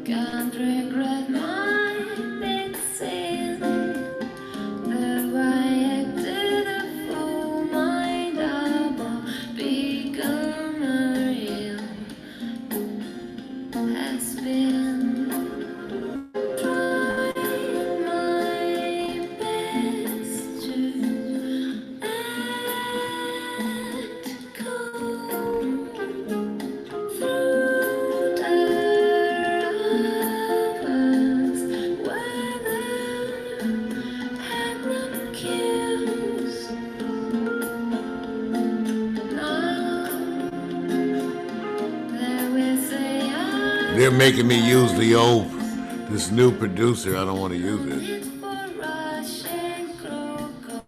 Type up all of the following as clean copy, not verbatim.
Can't regret my big sin. Though I acted a fool, my double become real has been. Trying my best to act cool through the hours, weather had no cues. Now there will say They're making me use this new producer. I don't want to use it. it for Russian crocodiles,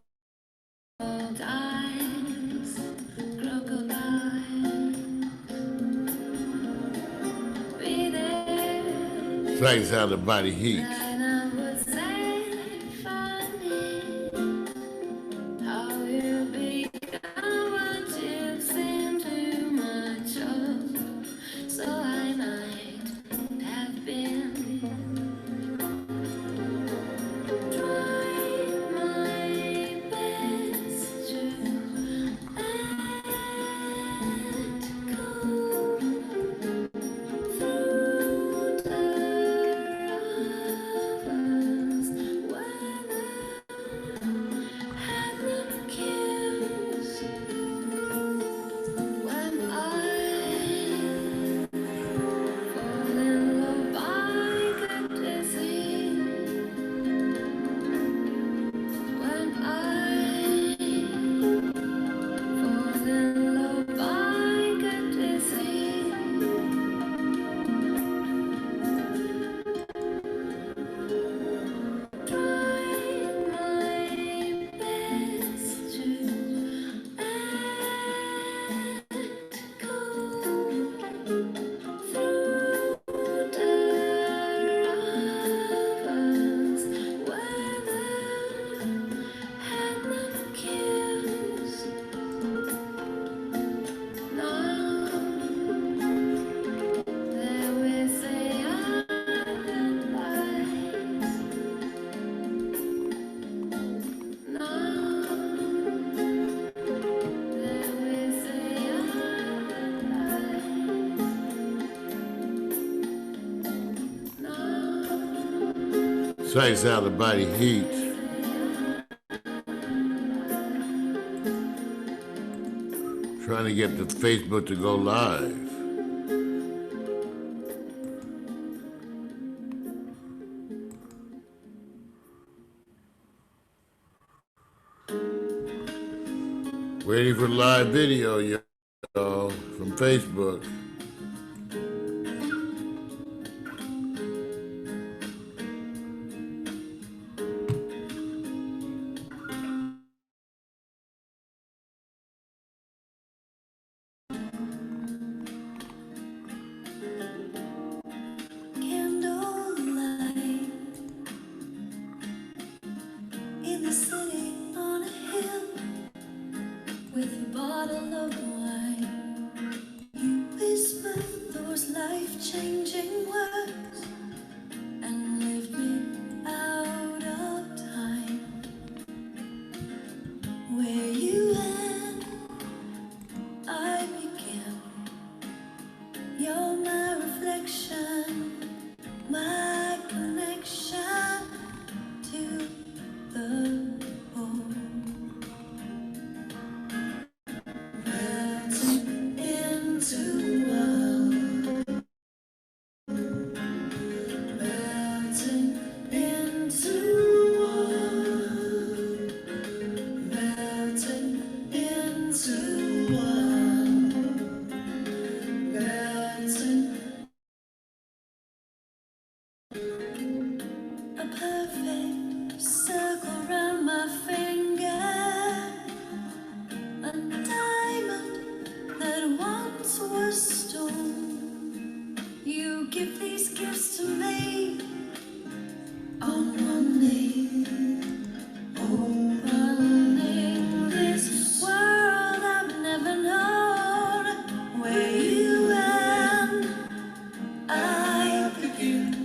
be there. Strikes out the body heat. And I would say funny how you become what you seem too much of. So I might have been trying my best to act cool through the hours, weather had no cues. When I fall in love, I get dizzy. When I fall in love, I get dizzy. Trying my best to act cool through the hours, weather had no cues. Now there will say goodbyes. Now there will say goodbyes. Strikes out the body heat. Trying to get the Facebook to go live. Waiting for live video, y'all, from Facebook. Candlelight in the city on a hill with a bottle of wine. You whisper those life-changing words and lift me out of time. Where you end, I begin. You're my reflection, my connection to the whole. Melting into one, melting into one, melting into one, melting. A perfect circle round my finger, a diamond that once was stone. You give these gifts to me on one knee, opening this world I've never known. Where you end, I begin.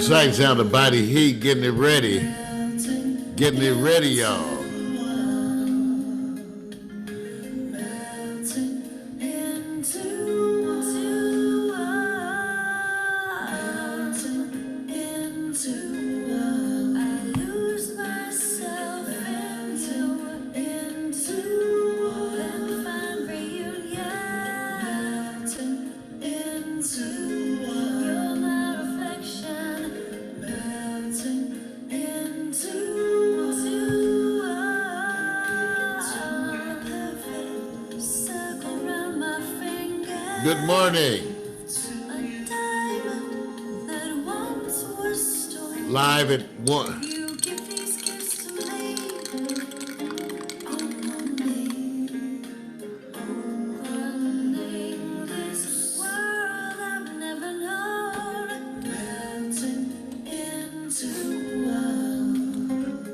exciting sound of Body Heat, getting it ready. Getting it ready, y'all. Good morning. Live at 1.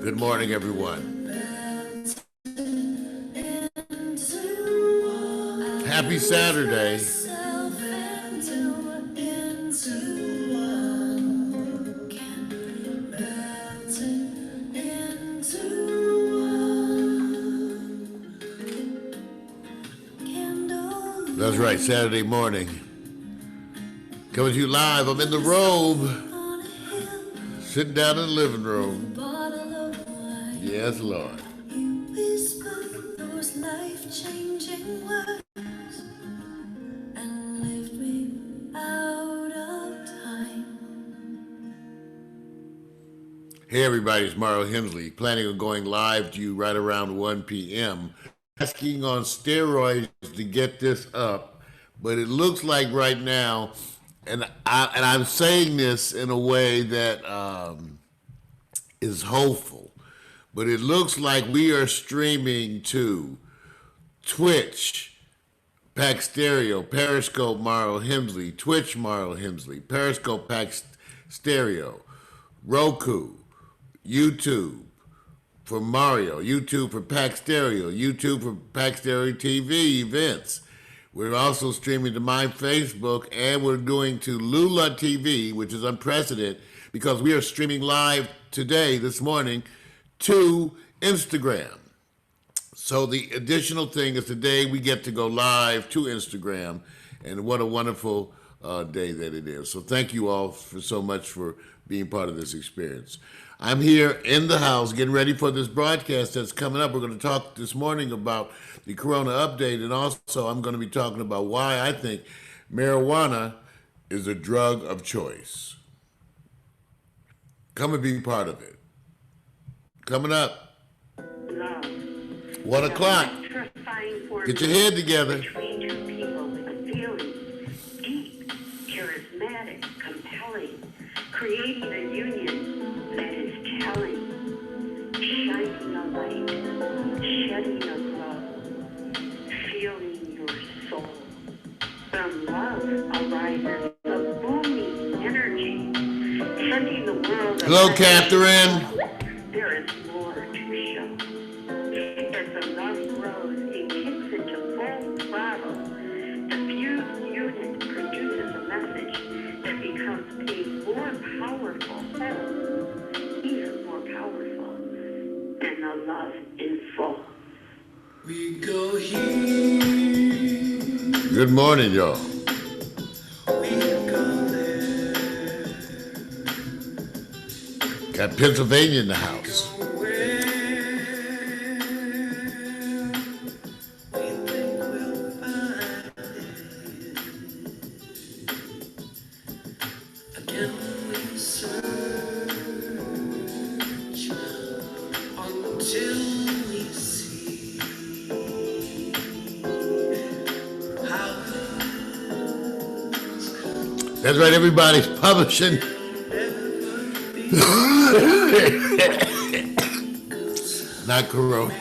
Good morning, everyone. Happy Saturday. That's right, Saturday morning. Coming to you live. I'm in the robe. Sitting down in the living room. Yes, Lord. You whisper those life-changing words and lift me out of time. Hey, everybody, it's Mario Hensley. Planning on going live to you right around 1 p.m. Asking on steroids to get this up, but it looks like right now, and I'm saying this in a way that is hopeful, but it looks like we are streaming to Twitch, Pax Stereo, Periscope Mario Hensley, Twitch Mario Hensley, Periscope Pax Stereo, Roku, YouTube for Mario, YouTube for Pax Stereo, YouTube for Pax Stereo TV events. We're also streaming to my Facebook, and we're doing to Lula TV, which is unprecedented because we are streaming live today, this morning, to Instagram. So the additional thing is today we get to go live to Instagram, and what a wonderful day that it is. So thank you all so much for being part of this experience. I'm here in the house getting ready for this broadcast that's coming up. We're going to talk this morning about the Corona update, and also I'm going to be talking about why I think marijuana is a drug of choice. Come and be part of it. Coming up, 1 o'clock. Get your head together. Between two people with a feeling, deep, charismatic, compelling, creating a union that is telling, shining a light, shedding a glow, feeling your soul. From love arises a booming energy, sending the world. Hello, Catherine. There is more to show. As the love grows, it kicks into full throttle. The fused unit produces a message that becomes a more powerful whole, even more powerful than the love in full. We go here. Good morning, y'all. We go there. Got Pennsylvania in the house. That's right, everybody's publishing. Not Corona.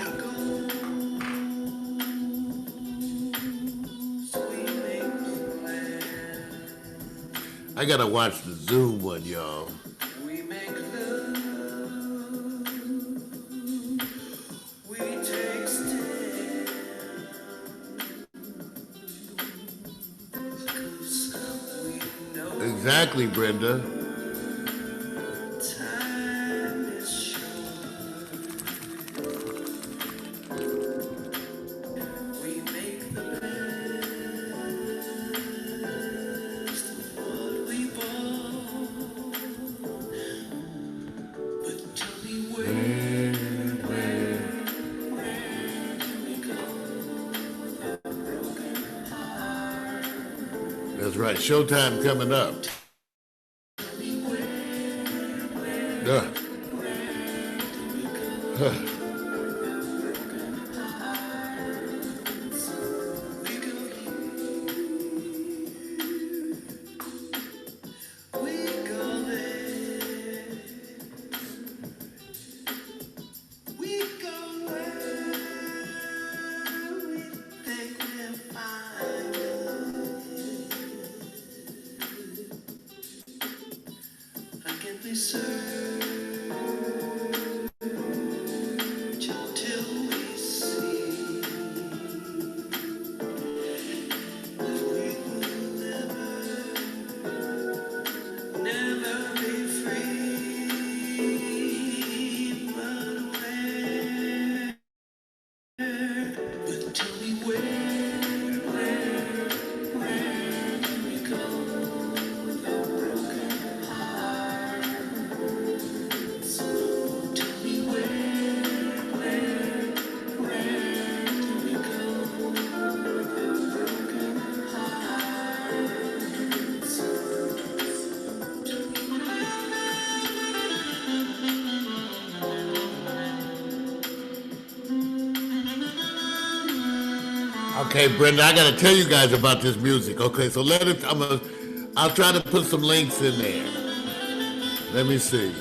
I gotta watch the Zoom one, y'all. Exactly, Brenda. That's right. Showtime coming up. Huh. Okay, Brenda, I got to tell you guys about this music. Okay, so I'll try to put some links in there. Let me see.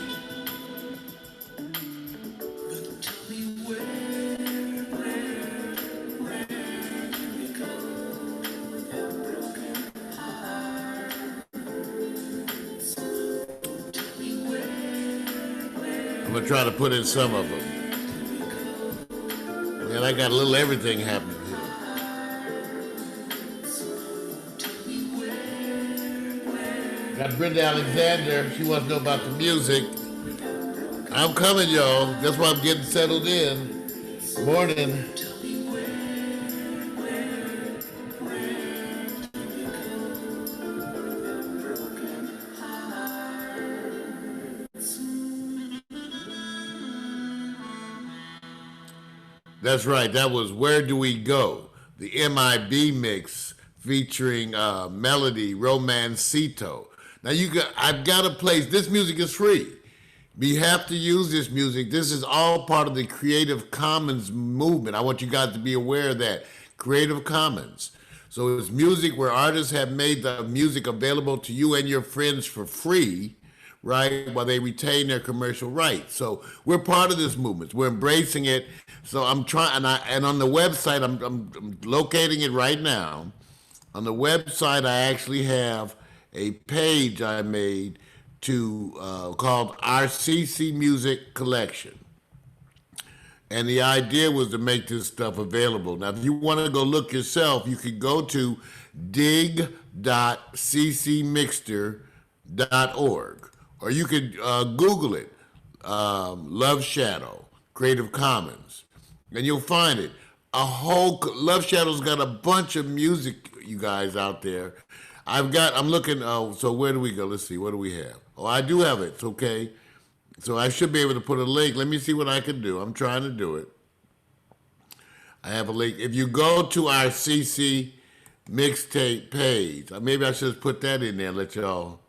I'm gonna try to put in some of them. Man, I got a little everything happening here. Got Brenda Alexander. She wants to know about the music. I'm coming, y'all. That's why I'm getting settled in. Morning. That's right. That was Where Do We Go? The MIB mix featuring Melody Romancito. Now I've got a place. This music is free. We have to use this music. This is all part of the Creative Commons movement. I want you guys to be aware of that. Creative Commons. So it's music where artists have made the music available to you and your friends for free, right, while they retain their commercial rights. So we're part of this movement. We're embracing it. So I'm trying, and on the website, I'm locating it right now. On the website, I actually have a page I made called RCC Music Collection. And the idea was to make this stuff available. Now, if you want to go look yourself, you could go to dig.ccmixter.org, or you could Google it, Love Shadow, Creative Commons, and you'll find it. Love Shadow's got a bunch of music, you guys, out there. I'm looking, so where do we go? Let's see, what do we have? Oh, I do have it, okay. So I should be able to put a link. Let me see what I can do. I'm trying to do it. I have a link. If you go to our CC mixtape page, maybe I should put that in there and let y'all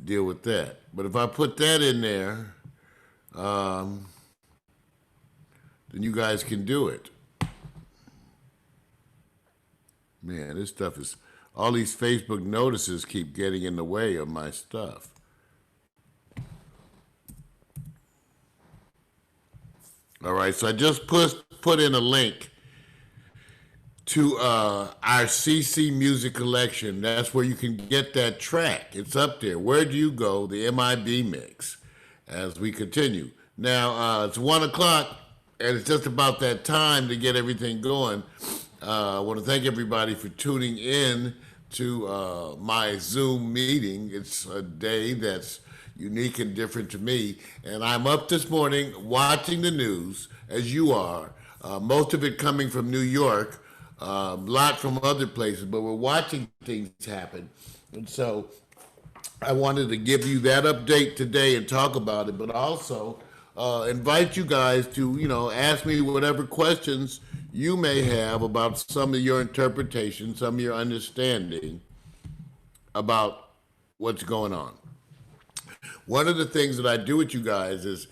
deal with that. But if I put that in there, then you guys can do it. Man, this stuff is, all these Facebook notices keep getting in the way of my stuff. All right, so I just put in a link to our CC Music Collection. That's where you can get that track. It's up there. Where Do You Go? The MIB mix. As we continue. Now, it's 1 o'clock, and it's just about that time to get everything going. I want to thank everybody for tuning in to my Zoom meeting. It's a day that's unique and different to me. And I'm up this morning watching the news, as you are, most of it coming from New York, a lot from other places, but we're watching things happen. And so I wanted to give you that update today and talk about it, but also invite you guys to, ask me whatever questions you may have about some of your interpretation, some of your understanding about what's going on. One of the things that I do with you guys is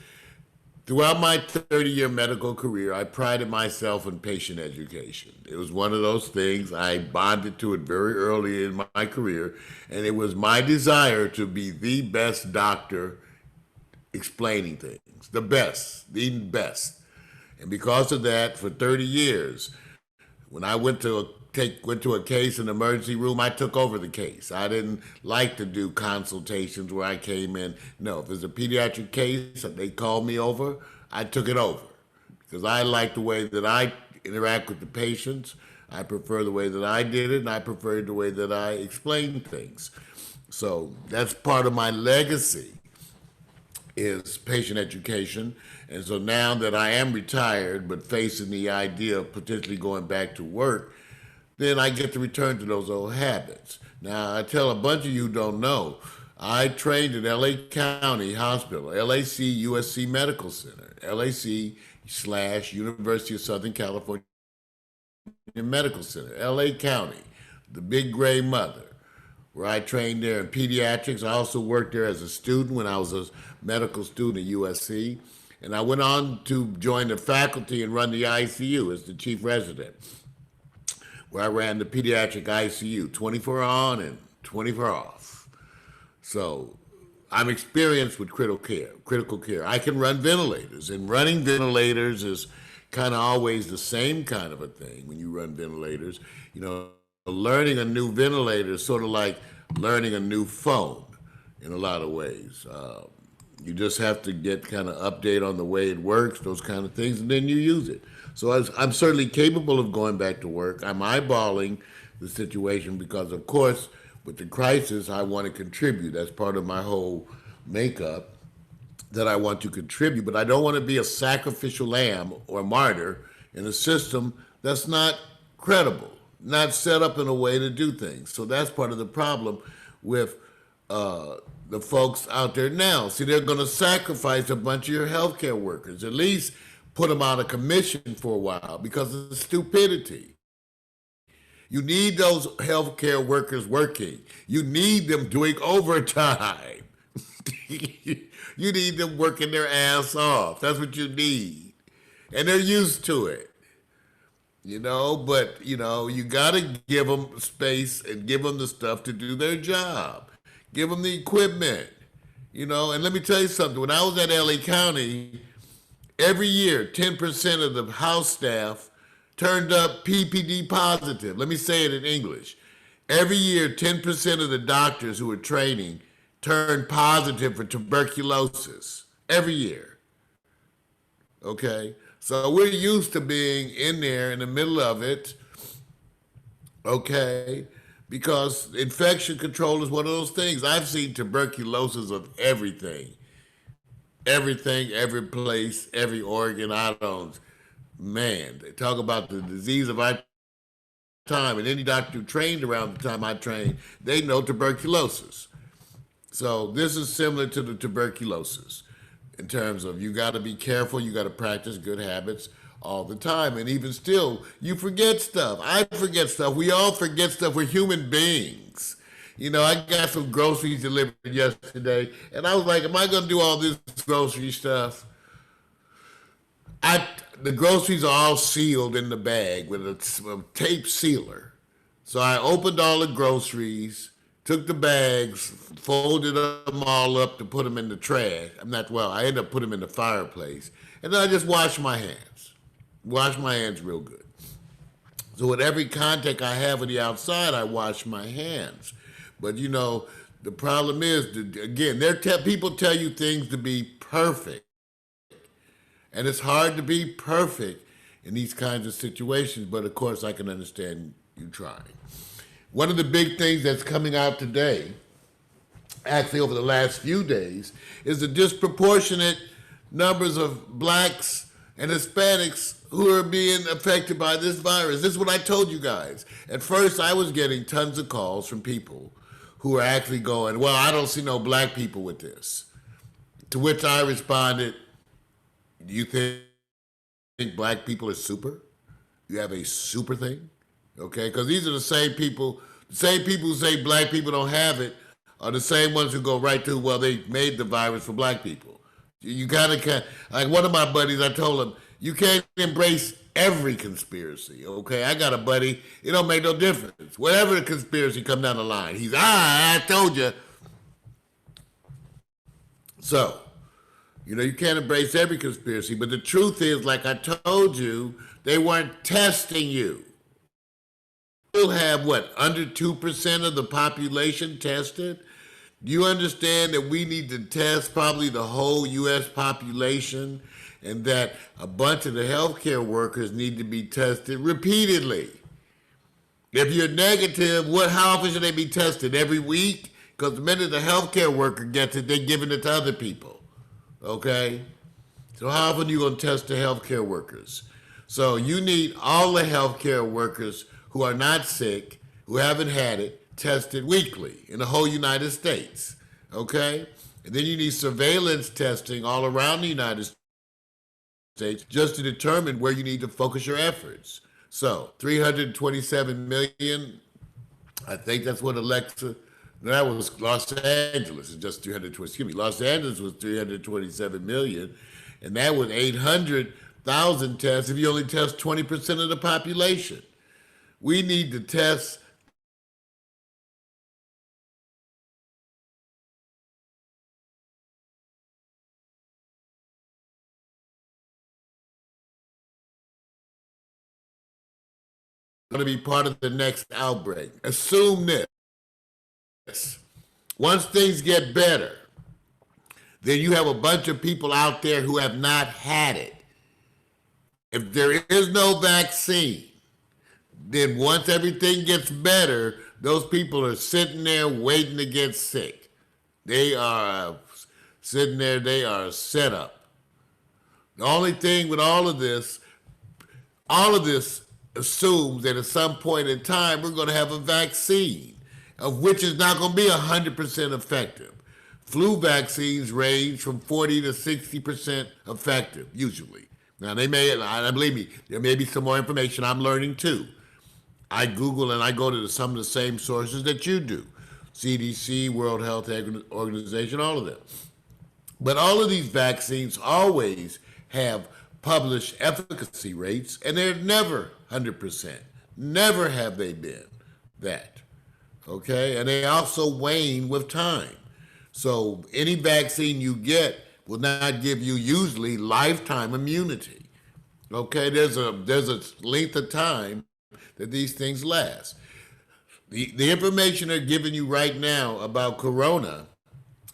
throughout my 30-year medical career, I prided myself in patient education. It was one of those things, I bonded to it very early in my career, and it was my desire to be the best doctor explaining things, the best, the best. And because of that, for 30 years, when I went to a case in the emergency room, I took over the case. I didn't like to do consultations where I came in. No, if it's a pediatric case and they called me over, I took it over because I like the way that I interact with the patients. I prefer the way that I did it, and I prefer the way that I explain things. So that's part of my legacy is patient education. And so now that I am retired but facing the idea of potentially going back to work, then I get to return to those old habits. Now, I tell a bunch of you who don't know, I trained at LA County Hospital, LAC USC Medical Center, LAC / University of Southern California Medical Center, LA County, the big gray mother, where I trained there in pediatrics. I also worked there as a student when I was a medical student at USC. And I went on to join the faculty and run the ICU as the chief resident, where I ran the pediatric ICU, 24 on and 24 off. So I'm experienced with critical care. I can run ventilators, and running ventilators is kind of always the same kind of a thing when you run ventilators. You know, learning a new ventilator is sort of like learning a new phone in a lot of ways. You just have to get kind of update on the way it works, those kind of things, and then you use it. So I'm certainly capable of going back to work. I'm eyeballing the situation because, of course, with the crisis, I want to contribute. That's part of my whole makeup, that I want to contribute. But I don't want to be a sacrificial lamb or martyr in a system that's not credible, not set up in a way to do things. So that's part of the problem with the folks out there now. See, they're going to sacrifice a bunch of your healthcare workers, at least put them out of commission for a while because of the stupidity. You need those healthcare workers working. You need them doing overtime. You need them working their ass off. That's what you need. And they're used to it. You know, but, you know, you got to give them space and give them the stuff to do their job. Give them the equipment, you know. And let me tell you something. When I was at LA County, every year, 10% of the house staff turned up PPD positive. Let me say it in English. Every year, 10% of the doctors who were training turned positive for tuberculosis. Every year. Okay? So we're used to being in there in the middle of it, okay? Because infection control is one of those things. I've seen tuberculosis of everything. Everything, every place, every organ. Man, they talk about the disease of our time, and any doctor who trained around the time I trained, they know tuberculosis. So this is similar to the tuberculosis in terms of you got to be careful, you got to practice good habits all the time. And even still, you forget stuff. I forget stuff. We all forget stuff. We're human beings. You know, I got some groceries delivered yesterday, and I was like, am I going to do all this grocery stuff? The groceries are all sealed in the bag with a tape sealer. So I opened all the groceries, took the bags, folded them all up to put them in the trash. I ended up putting them in the fireplace. And then I just washed my hands. Wash my hands real good. So with every contact I have with the outside, I wash my hands. But you know, the problem is, again, people tell you things to be perfect. And it's hard to be perfect in these kinds of situations, but of course I can understand you trying. One of the big things that's coming out today, actually over the last few days, is the disproportionate numbers of blacks and Hispanics who are being affected by this virus. This is what I told you guys. At first, I was getting tons of calls from people who are actually going, well, I don't see no black people with this. To which I responded, do you think black people are super? You have a super thing? Okay, because these are the same people The same people who say black people don't have it are the same ones who go right to, well, they made the virus for black people. You gotta, like one of my buddies, I told him, you can't embrace every conspiracy, okay? I got a buddy, it don't make no difference. Whatever the conspiracy come down the line, he's, I told you. So, you can't embrace every conspiracy, but the truth is, like I told you, they weren't testing you. You'll have, what, under 2% of the population tested? Do you understand that we need to test probably the whole U.S. population and that a bunch of the healthcare workers need to be tested repeatedly? If you're negative, how often should they be tested? Every week? Because the minute the healthcare worker gets it, they're giving it to other people. Okay? So how often are you going to test the healthcare workers? So you need all the healthcare workers who are not sick, who haven't had it, tested weekly in the whole United States. Okay? And then you need surveillance testing all around the United States just to determine where you need to focus your efforts. So 327 million, I think that's what Alexa, that was Los Angeles, it's just 320, excuse me, Los Angeles was 327 million, and that was 800,000 tests if you only test 20% of the population. We need to test going to be part of the next outbreak. Assume this. Once things get better, then you have a bunch of people out there who have not had it. If there is no vaccine, then once everything gets better, those people are sitting there waiting to get sick. They are sitting there, they are set up. The only thing with all of this assumes that at some point in time we're going to have a vaccine, of which is not going to be 100% effective. Flu vaccines range from 40 to 60% effective, usually. Now, believe me, there may be some more information I'm learning too. I Google and I go to some of the same sources that you do. CDC, World Health Organization, all of them. But all of these vaccines always have published efficacy rates, and they're never 100%. Never have they been that, okay? And they also wane with time. So any vaccine you get will not give you usually lifetime immunity, okay? There's a length of time that these things last. The information they're giving you right now about corona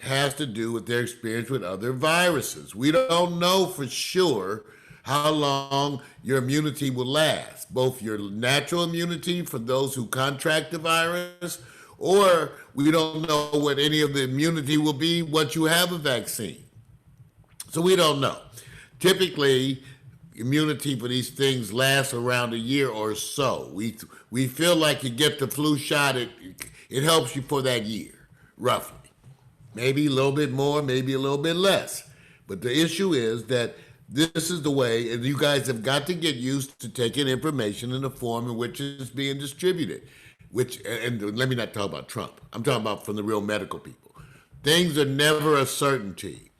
has to do with their experience with other viruses. We don't know for sure how long your immunity will last, both your natural immunity for those who contract the virus, or we don't know what any of the immunity will be once you have a vaccine. So we don't know. Typically, immunity for these things lasts around a year or so. We feel like you get the flu shot, it helps you for that year, roughly. Maybe a little bit more, maybe a little bit less. But the issue is that this is the way, and you guys have got to get used to taking information in the form in which it's being distributed. And let me not talk about Trump. I'm talking about from the real medical people. Things are never a certainty.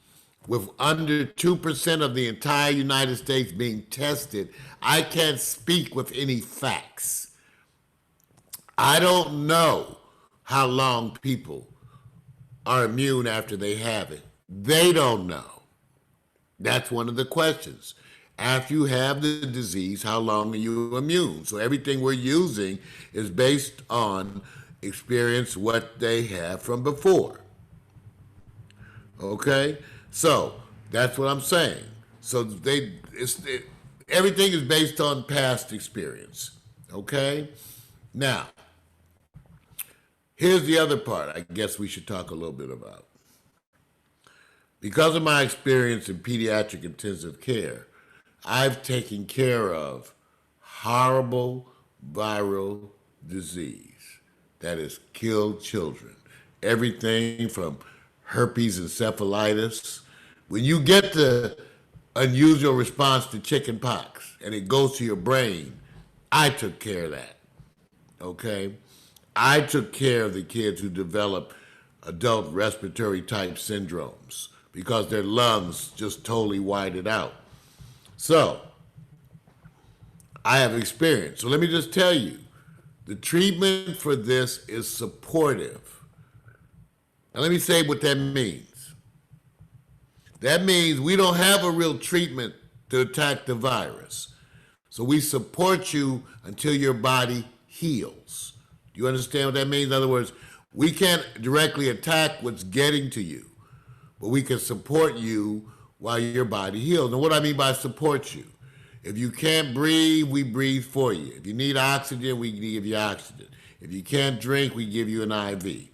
With under 2% of the entire United States being tested, I can't speak with any facts. I don't know how long people are immune after they have it. They don't know. That's one of the questions. After you have the disease, how long are you immune? So everything we're using is based on experience, what they have from before. Okay? So that's what I'm saying. So everything is based on past experience. Okay? Now, here's the other part I guess we should talk a little bit about. Because of my experience in pediatric intensive care, I've taken care of horrible viral disease that has killed children. Everything from herpes encephalitis. When you get the unusual response to chicken pox and it goes to your brain, I took care of that, okay? I took care of the kids who developed adult respiratory type syndromes because their lungs just totally whited out. So, I have experience. So let me just tell you, the treatment for this is supportive. And let me say what that means. That means we don't have a real treatment to attack the virus. So we support you until your body heals. Do you understand what that means? In other words, we can't directly attack what's getting to you, but we can support you while your body heals. And what I mean by support you, if you can't breathe, we breathe for you. If you need oxygen, we give you oxygen. If you can't drink, we give you an IV.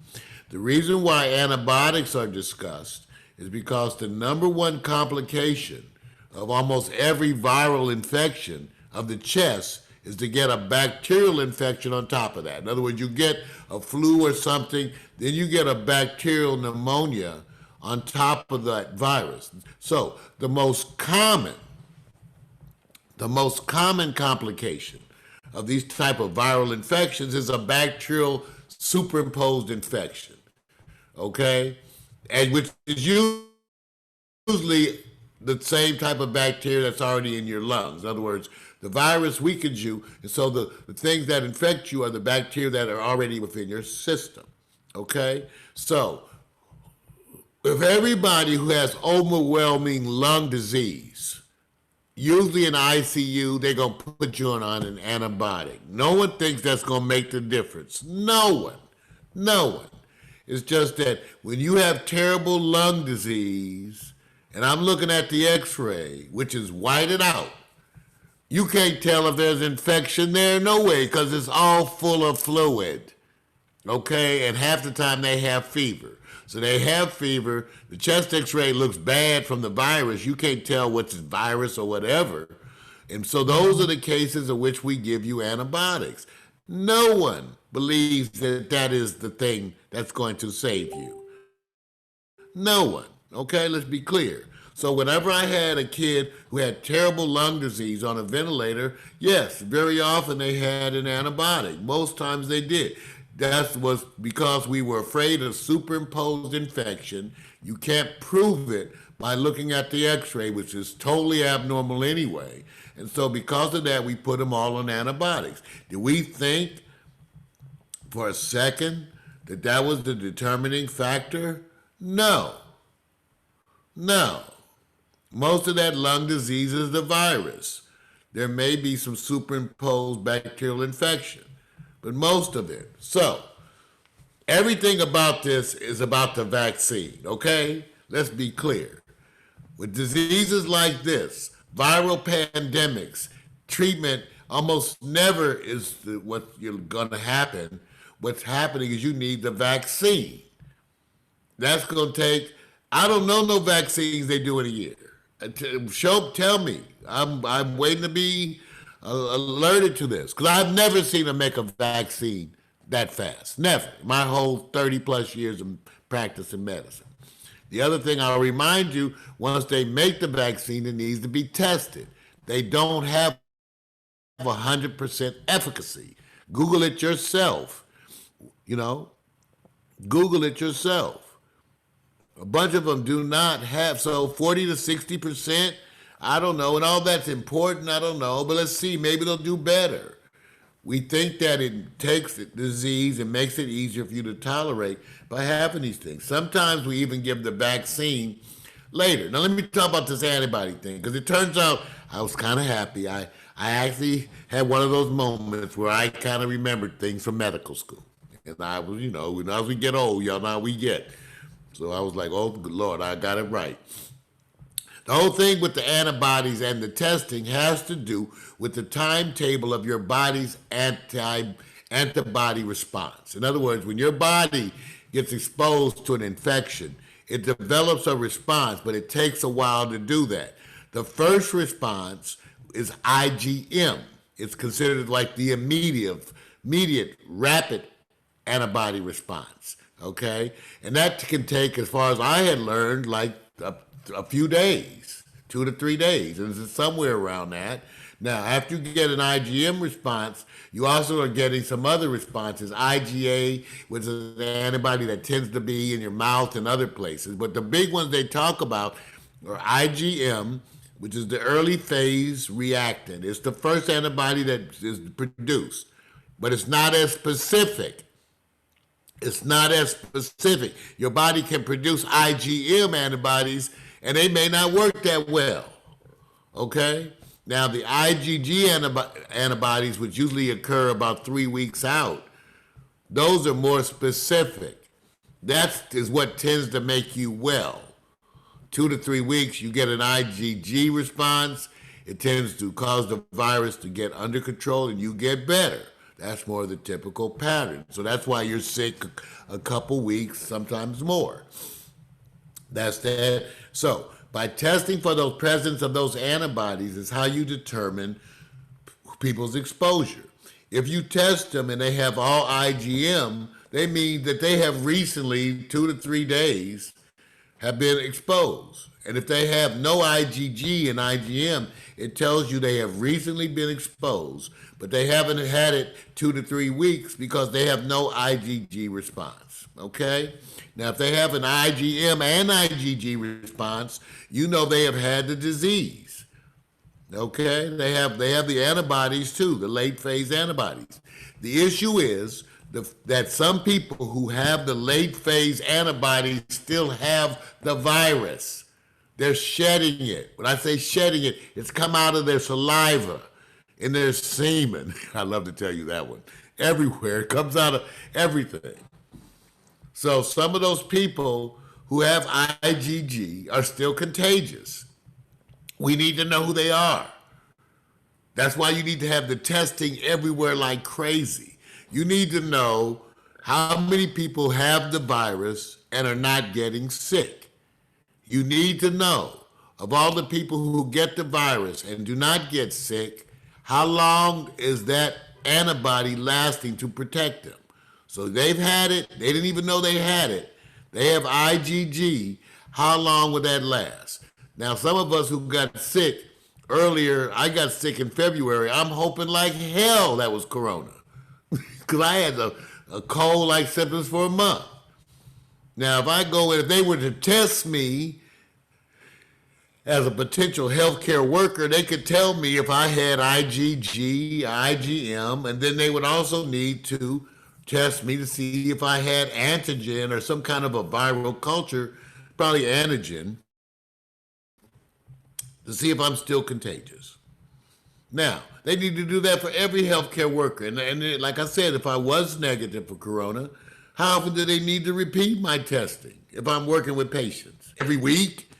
The reason why antibiotics are discussed is because the number one complication of almost every viral infection of the chest is to get a bacterial infection on top of that. In other words, you get a flu or something, then you get a bacterial pneumonia on top of that virus. So the most common complication of these type of viral infections is a bacterial superimposed infection, okay? And which is usually the same type of bacteria that's already in your lungs. In other words, the virus weakens you, and so the things that infect you are the bacteria that are already within your system, okay? So if everybody who has overwhelming lung disease, usually in ICU, they're going to put you on an antibiotic. No one thinks that's going to make the difference. No one. It's just that when you have terrible lung disease, and I'm looking at the x-ray, which is whited out, you can't tell if there's infection there, no way, because it's all full of fluid, okay? And half the time they have fever. So they have fever, the chest x-ray looks bad from the virus, you can't tell what's virus or whatever. And so those are the cases in which we give you antibiotics. No one believes that that is the thing that's going to save you. No one, okay? Let's be clear. So whenever I had a kid who had terrible lung disease on a ventilator, yes, very often they had an antibiotic. Most times they did. That was because we were afraid of superimposed infection. You can't prove it by looking at the x-ray, which is totally abnormal anyway. And so because of that, we put them all on antibiotics. Did we think for a second that that was the determining factor? No. Most of that lung disease is the virus. There may be some superimposed bacterial infection, but most of it. So, everything about this is about the vaccine, okay? Let's be clear. With diseases like this, viral pandemics, treatment almost never is what's going to happen. What's happening is you need the vaccine. That's going to take, I don't know no vaccines they do in a year. Tell me. I'm waiting to be alerted to this, because I've never seen them make a vaccine that fast. Never. My whole 30 plus years of practicing medicine. The other thing I'll remind you, once they make the vaccine, it needs to be tested. They don't have 100% efficacy. Google it yourself. Google it yourself. A bunch of them do not have, so 40 to 60%, I don't know, and all that's important, I don't know, but let's see, maybe they'll do better. We think that it takes the disease and makes it easier for you to tolerate by having these things. Sometimes we even give the vaccine later. Now let me talk about this antibody thing, because it turns out I was kind of happy. I actually had one of those moments where I kind of remembered things from medical school. And I was, as we get old, y'all know how we get. So I was like, oh, good Lord, I got it right. The whole thing with the antibodies and the testing has to do with the timetable of your body's antibody response. In other words, when your body gets exposed to an infection, it develops a response, but it takes a while to do that. The first response is IgM. It's considered like the immediate rapid antibody response. Okay, and that can take, as far as I had learned, like a few days, 2 to 3 days, and it's somewhere around that. Now, after you get an IgM response, you also are getting some other responses. IgA, which is an antibody that tends to be in your mouth and other places. But the big ones they talk about are IgM, which is the early phase reactant. It's the first antibody that is produced, but it's not as specific. It's not as specific. Your body can produce IgM antibodies, and they may not work that well. Okay? Now, the IgG antibodies, which usually occur about 3 weeks out, those are more specific. That is what tends to make you well. 2 to 3 weeks, you get an IgG response. It tends to cause the virus to get under control, and you get better. That's more the typical pattern. So that's why you're sick a couple weeks, sometimes more. That's that. So by testing for the presence of those antibodies is how you determine people's exposure. If you test them and they have all IgM, they mean that they have recently, 2 to 3 days, have been exposed. And if they have no IgG and IgM, it tells you they have recently been exposed, but they haven't had it 2 to 3 weeks because they have no IgG response, okay? Now, if they have an IgM and IgG response, you know they have had the disease, okay? They have the antibodies too, the late phase antibodies. The issue is that some people who have the late phase antibodies still have the virus. They're shedding it. When I say shedding it, it's come out of their saliva, in their semen. I love to tell you that one. Everywhere. It comes out of everything. So some of those people who have IgG are still contagious. We need to know who they are. That's why you need to have the testing everywhere like crazy. You need to know how many people have the virus and are not getting sick. You need to know, of all the people who get the virus and do not get sick, how long is that antibody lasting to protect them? So they've had it, they didn't even know they had it. They have IgG, how long would that last? Now, some of us who got sick earlier, I got sick in February, I'm hoping like hell that was corona. Because I had a cold-like symptoms for a month. Now, if they were to test me as a potential healthcare worker, they could tell me if I had IgG, IgM, and then they would also need to test me to see if I had antigen or some kind of a viral culture, probably antigen, to see if I'm still contagious. Now, they need to do that for every healthcare worker. And like I said, if I was negative for corona, how often do they need to repeat my testing if I'm working with patients? Every week?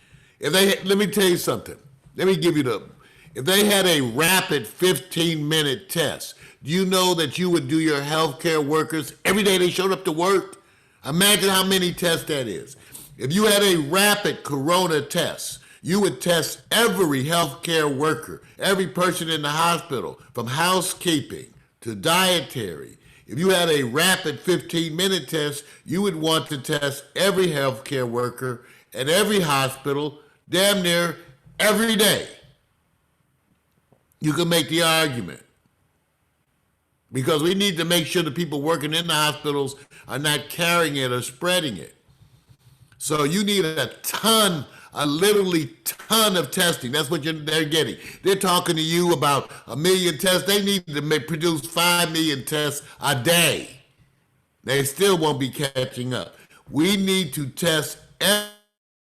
Let me tell you something. If they had a rapid 15-minute test, do you know that you would do your healthcare workers every day they showed up to work? Imagine how many tests that is. If you had a rapid corona test, you would test every healthcare worker, every person in the hospital, from housekeeping to dietary. If you had a rapid 15-minute test, you would want to test every healthcare worker at every hospital, damn near every day. You can make the argument. Because we need to make sure the people working in the hospitals are not carrying it or spreading it. So you need a literally ton of testing. That's what they're getting. They're talking to you about 1 million tests. They need to produce 5 million tests a day. They still won't be catching up. We need to test everyone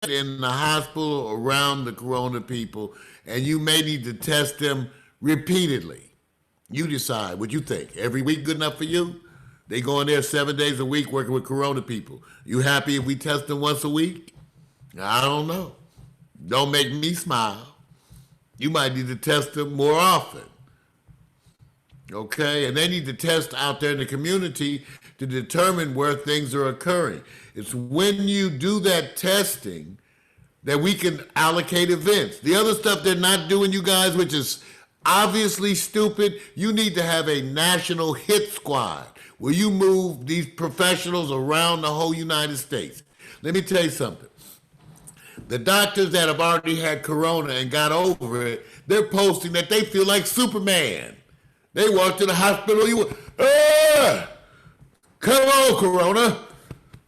in the hospital around the corona people, and you may need to test them repeatedly. You decide what you think. Every week good enough for you? They go in there 7 days a week working with corona people. You happy if we test them once a week? I don't know. Don't make me smile. You might need to test them more often. Okay? And they need to test out there in the community to determine where things are occurring. It's when you do that testing that we can allocate events. The other stuff they're not doing, you guys, which is obviously stupid, you need to have a national hit squad where you move these professionals around the whole United States. Let me tell you something. The doctors that have already had corona and got over it, they're posting that they feel like Superman. They walk to the hospital, come on, corona.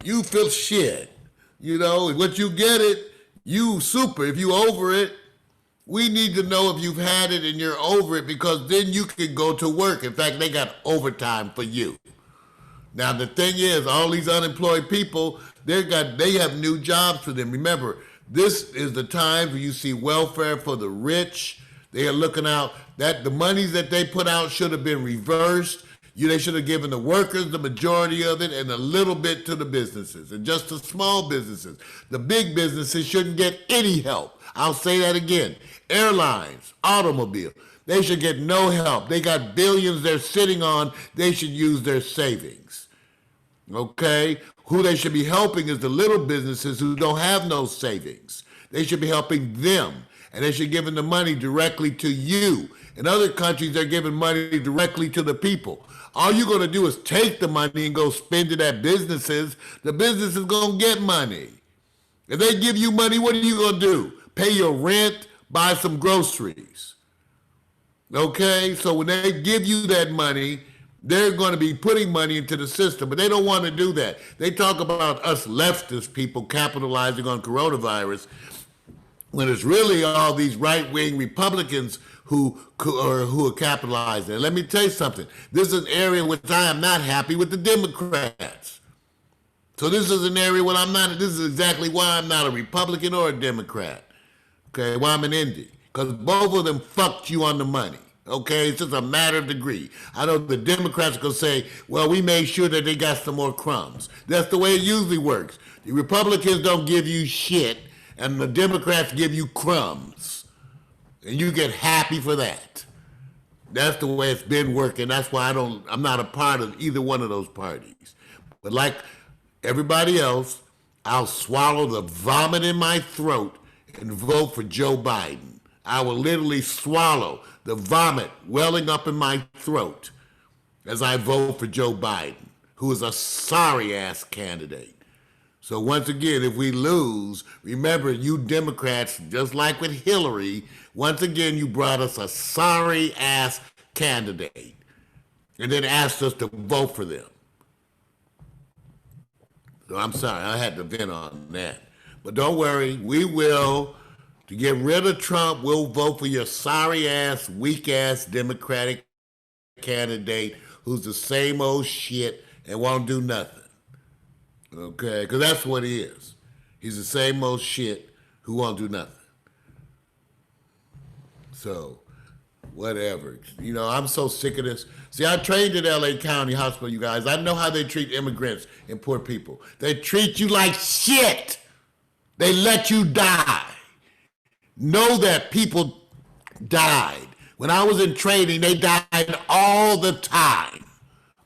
You feel shit. You know, once you get it, you super. If you over it, we need to know if you've had it and you're over it, because then you can go to work. In fact, they got overtime for you. Now, the thing is, all these unemployed people, they have new jobs for them. Remember, this is the time where you see welfare for the rich. They are looking out that the monies that they put out should have been reversed. They should have given the workers the majority of it and a little bit to the businesses, and just the small businesses. The big businesses shouldn't get any help. I'll say that again. Airlines, automobile, they should get no help. They got billions they're sitting on. They should use their savings. Okay? Who they should be helping is the little businesses who don't have no savings. They should be helping them, and they should give the money directly to you. In other countries, they're giving money directly to the people. All you're going to do is take the money and go spend it at businesses. The business is going to get money. If they give you money, what are you going to do? Pay your rent, buy some groceries. Okay? So when they give you that money, they're going to be putting money into the system, but they don't want to do that. They talk about us leftist people capitalizing on coronavirus, when it's really all these right-wing Republicans who are capitalizing. And let me tell you something. This is an area in which I am not happy with the Democrats. So this is an area where this is exactly why I'm not a Republican or a Democrat. Okay, why I'm an indie. Because both of them fucked you on the money. Okay, it's just a matter of degree. I know the Democrats are going to say, well, we made sure that they got some more crumbs. That's the way it usually works. The Republicans don't give you shit, and the Democrats give you crumbs. And you get happy for that. That's the way it's been working. That's why I'm not a part of either one of those parties. But like everybody else, I'll swallow the vomit in my throat and vote for Joe Biden. I will literally swallow the vomit welling up in my throat as I vote for Joe Biden, who is a sorry-ass candidate. So once again, if we lose, remember, you Democrats, just like with Hillary, once again, you brought us a sorry-ass candidate and then asked us to vote for them. So I'm sorry, I had to vent on that. But don't worry, we will. To get rid of Trump, we'll vote for your sorry-ass, weak-ass Democratic candidate who's the same old shit and won't do nothing. Okay? Because that's what he is. He's the same old shit who won't do nothing. So, whatever. I'm so sick of this. See, I trained at L.A. County Hospital, you guys. I know how they treat immigrants and poor people. They treat you like shit. They let you die. Know that people died. When I was in training, they died all the time.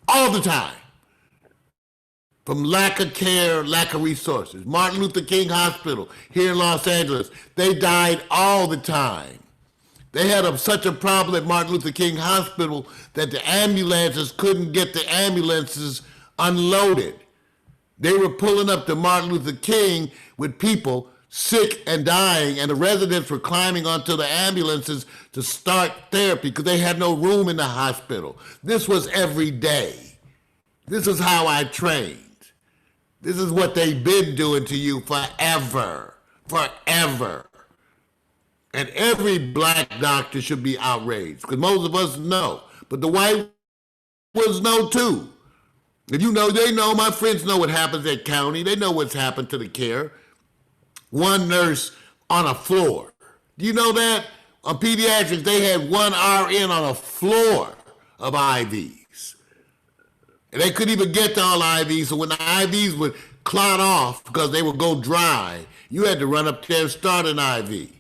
All the time. From lack of care, lack of resources. Martin Luther King Hospital here in Los Angeles, they died all the time. They had such a problem at Martin Luther King Hospital that the ambulances couldn't get the ambulances unloaded. They were pulling up to Martin Luther King with people sick and dying, and the residents were climbing onto the ambulances to start therapy because they had no room in the hospital. This was every day. This is how I trained. This is what they've been doing to you forever. Forever. And every black doctor should be outraged, because most of us know, but the white ones know too. If you know, they know. My friends know what happens at county. They know what's happened to the care. One nurse on a floor. Do you know that? On pediatrics, they had one RN on a floor of IVs. And they couldn't even get to all IVs, so when the IVs would clot off because they would go dry, you had to run up there and start an IV.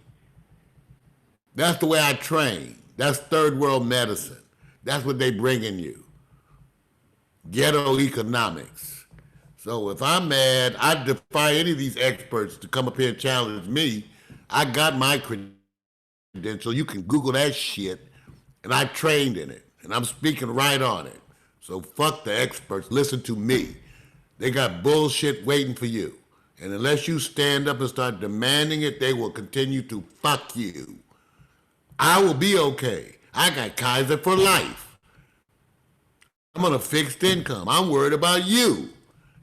That's the way I train. That's third world medicine. That's what they bringing you. Ghetto economics. So if I'm mad, I defy any of these experts to come up here and challenge me. I got my credential. You can Google that shit. And I trained in it. And I'm speaking right on it. So fuck the experts. Listen to me. They got bullshit waiting for you. And unless you stand up and start demanding it, they will continue to fuck you. I will be okay. I got Kaiser for life. I'm on a fixed income. I'm worried about you.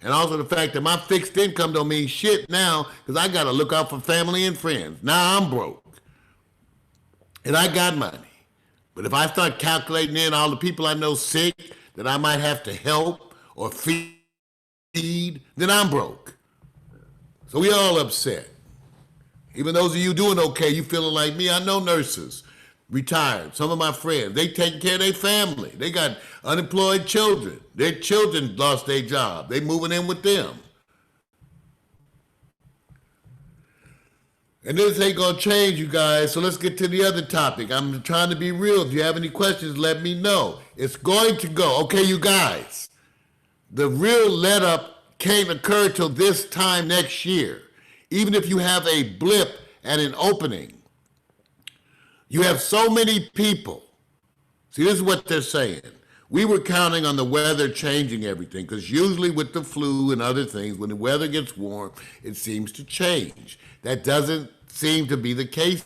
And also the fact that my fixed income don't mean shit now because I got to look out for family and friends. Now I'm broke. And I got money. But if I start calculating in all the people I know sick that I might have to help or feed, then I'm broke. So we all upset. Even those of you doing okay, you feeling like me. I know nurses, retired, some of my friends, they taking care of their family. They got unemployed children. Their children lost their job. They moving in with them. And this ain't gonna change, you guys, so let's get to the other topic. I'm trying to be real. If you have any questions, let me know. It's going to go. Okay, you guys, the real let-up can't occur till this time next year. Even if you have a blip at an opening, you have so many people. See, this is what they're saying. We were counting on the weather changing everything, because usually with the flu and other things, when the weather gets warm, it seems to change. That doesn't seem to be the case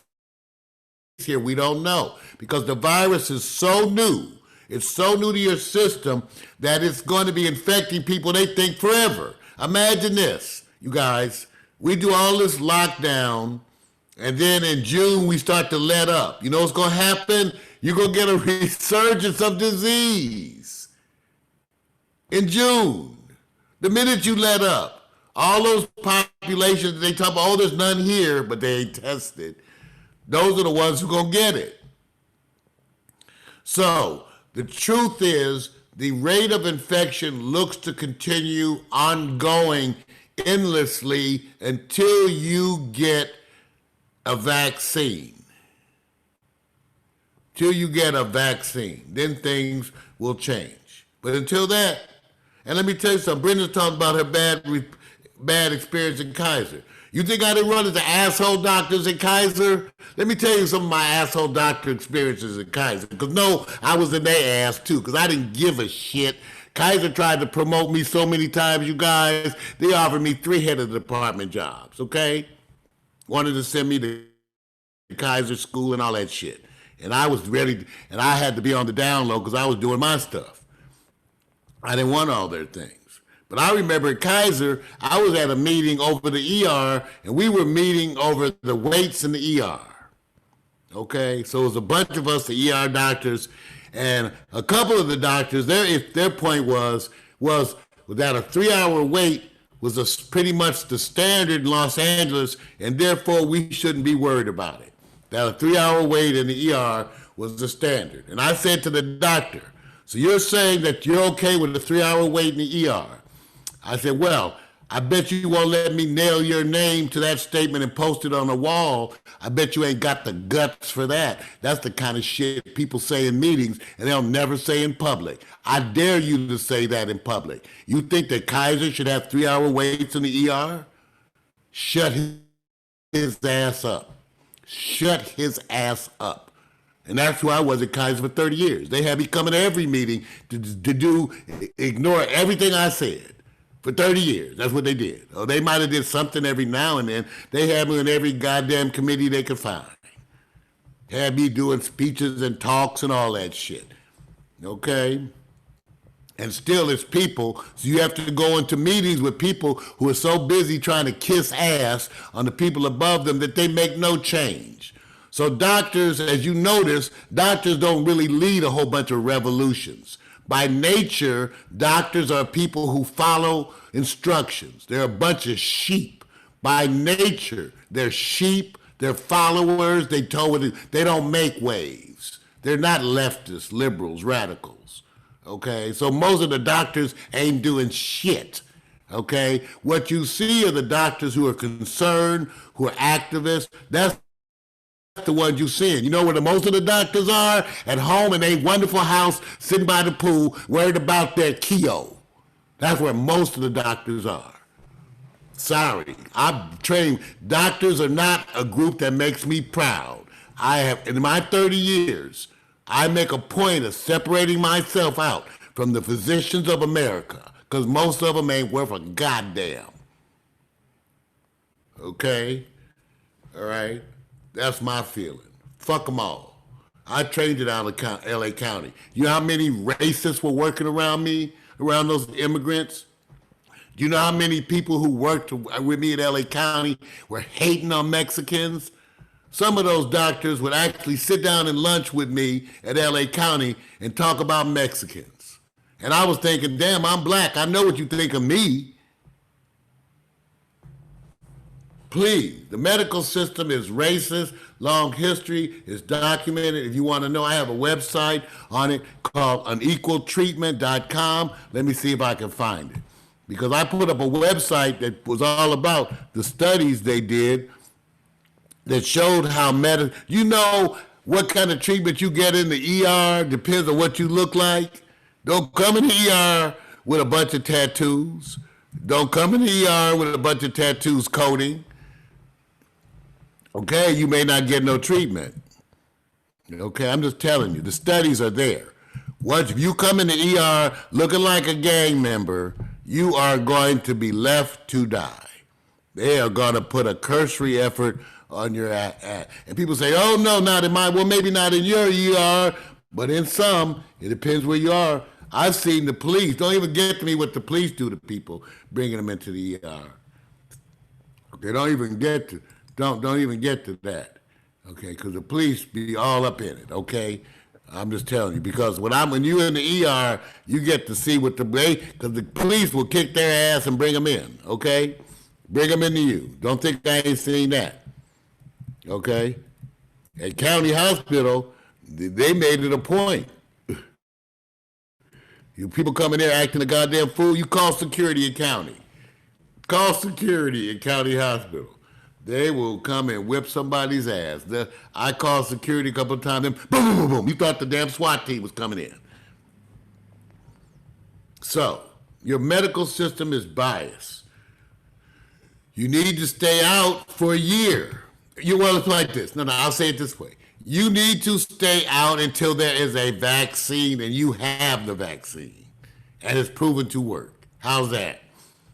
here. We don't know, because the virus is so new. It's so new to your system that it's going to be infecting people, they think, forever. Imagine this, you guys. We do all this lockdown, and then in June we start to let up. You know what's going to happen? You're going to get a resurgence of disease in June. The minute you let up, all those populations, they talk about, oh, there's none here, but they ain't tested. Those are the ones who are going to get it. So the truth is, the rate of infection looks to continue ongoing endlessly until you get a vaccine. Till you get a vaccine, then things will change. But until that, and let me tell you something, Brenda's talking about her bad experience in Kaiser. You think I didn't run into asshole doctors at Kaiser? Let me tell you some of my asshole doctor experiences at Kaiser. Because no, I was in their ass too, because I didn't give a shit. Kaiser tried to promote me so many times, you guys. They offered me 3 head of the department jobs, okay? Wanted to send me to Kaiser school and all that shit. And I was ready, and I had to be on the down low because I was doing my stuff. I didn't want all their things. But I remember at Kaiser, I was at a meeting over the ER, and we were meeting over the weights in the ER. Okay, so it was a bunch of us, the ER doctors, and a couple of the doctors, their point was that a 3-hour wait was pretty much the standard in Los Angeles, and therefore we shouldn't be worried about it. That a 3-hour wait in the ER was the standard. And I said to the doctor, so you're saying that you're okay with a 3-hour wait in the ER? I said, well, I bet you won't let me nail your name to that statement and post it on the wall. I bet you ain't got the guts for that. That's the kind of shit people say in meetings and they'll never say in public. I dare you to say that in public. You think that Kaiser should have 3-hour waits in the ER? Shut his ass up. Shut his ass up. And that's who I was at Kaiser for 30 years. They had me coming to every meeting to ignore everything I said. For 30 years, that's what they did. Or they might have did something every now and then. They had me in every goddamn committee they could find. Had me doing speeches and talks and all that shit. Okay? And still it's people, so you have to go into meetings with people who are so busy trying to kiss ass on the people above them that they make no change. So doctors, as you notice, doctors don't really lead a whole bunch of revolutions. By nature, doctors are people who follow instructions. They're a bunch of sheep. By nature, they're sheep, they're followers, they don't make waves. They're not leftists, liberals, radicals, okay? So most of the doctors ain't doing shit, okay? What you see are the doctors who are concerned, who are activists. That's the ones you seeing. You know where the most of the doctors are? At home in a wonderful house, sitting by the pool, worried about their Keo. That's where most of the doctors are. Sorry, I'm trained. Doctors are not a group that makes me proud. I have, in my 30 years, I make a point of separating myself out from the physicians of America, because most of them ain't worth a goddamn. Okay? All right? That's my feeling. Fuck them all. I trained it out of LA County. You know how many racists were working around me, around those immigrants? Do you know how many people who worked with me at LA County were hating on Mexicans? Some of those doctors would actually sit down and lunch with me at LA County and talk about Mexicans. And I was thinking, damn, I'm black. I know what you think of me. Please, the medical system is racist. Long history is documented. If you want to know, I have a website on it called unequaltreatment.com. Let me see if I can find it. Because I put up a website that was all about the studies they did that showed how you know what kind of treatment you get in the ER depends on what you look like. Don't come in the ER with a bunch of tattoos. Don't come in the ER with a bunch of tattoos coding. Okay, you may not get no treatment. Okay, I'm just telling you, the studies are there. Once if you come in the ER looking like a gang member, you are going to be left to die. They are going to put a cursory effort on your and people say, oh no, not in mine. Well, maybe not in your ER, but in some, it depends where you are. I've seen the police. Don't even get to me what the police do to people, bringing them into the ER. They don't even get to that. Okay, because the police be all up in it. Okay, I'm just telling you because when you in the ER, you get to see what because the police will kick their ass and bring them in. Okay, bring them into you. Don't think I ain't seen that. Okay, at County Hospital, they made it a point. You people coming there acting a goddamn fool, you call security in county. Call security in County Hospital. They will come and whip somebody's ass. I called security a couple of times, and boom, boom, boom, boom. You thought the damn SWAT team was coming in. So, your medical system is biased. You need to stay out for a year. Well, it's like this. No, I'll say it this way. You need to stay out until there is a vaccine and you have the vaccine and it's proven to work. How's that?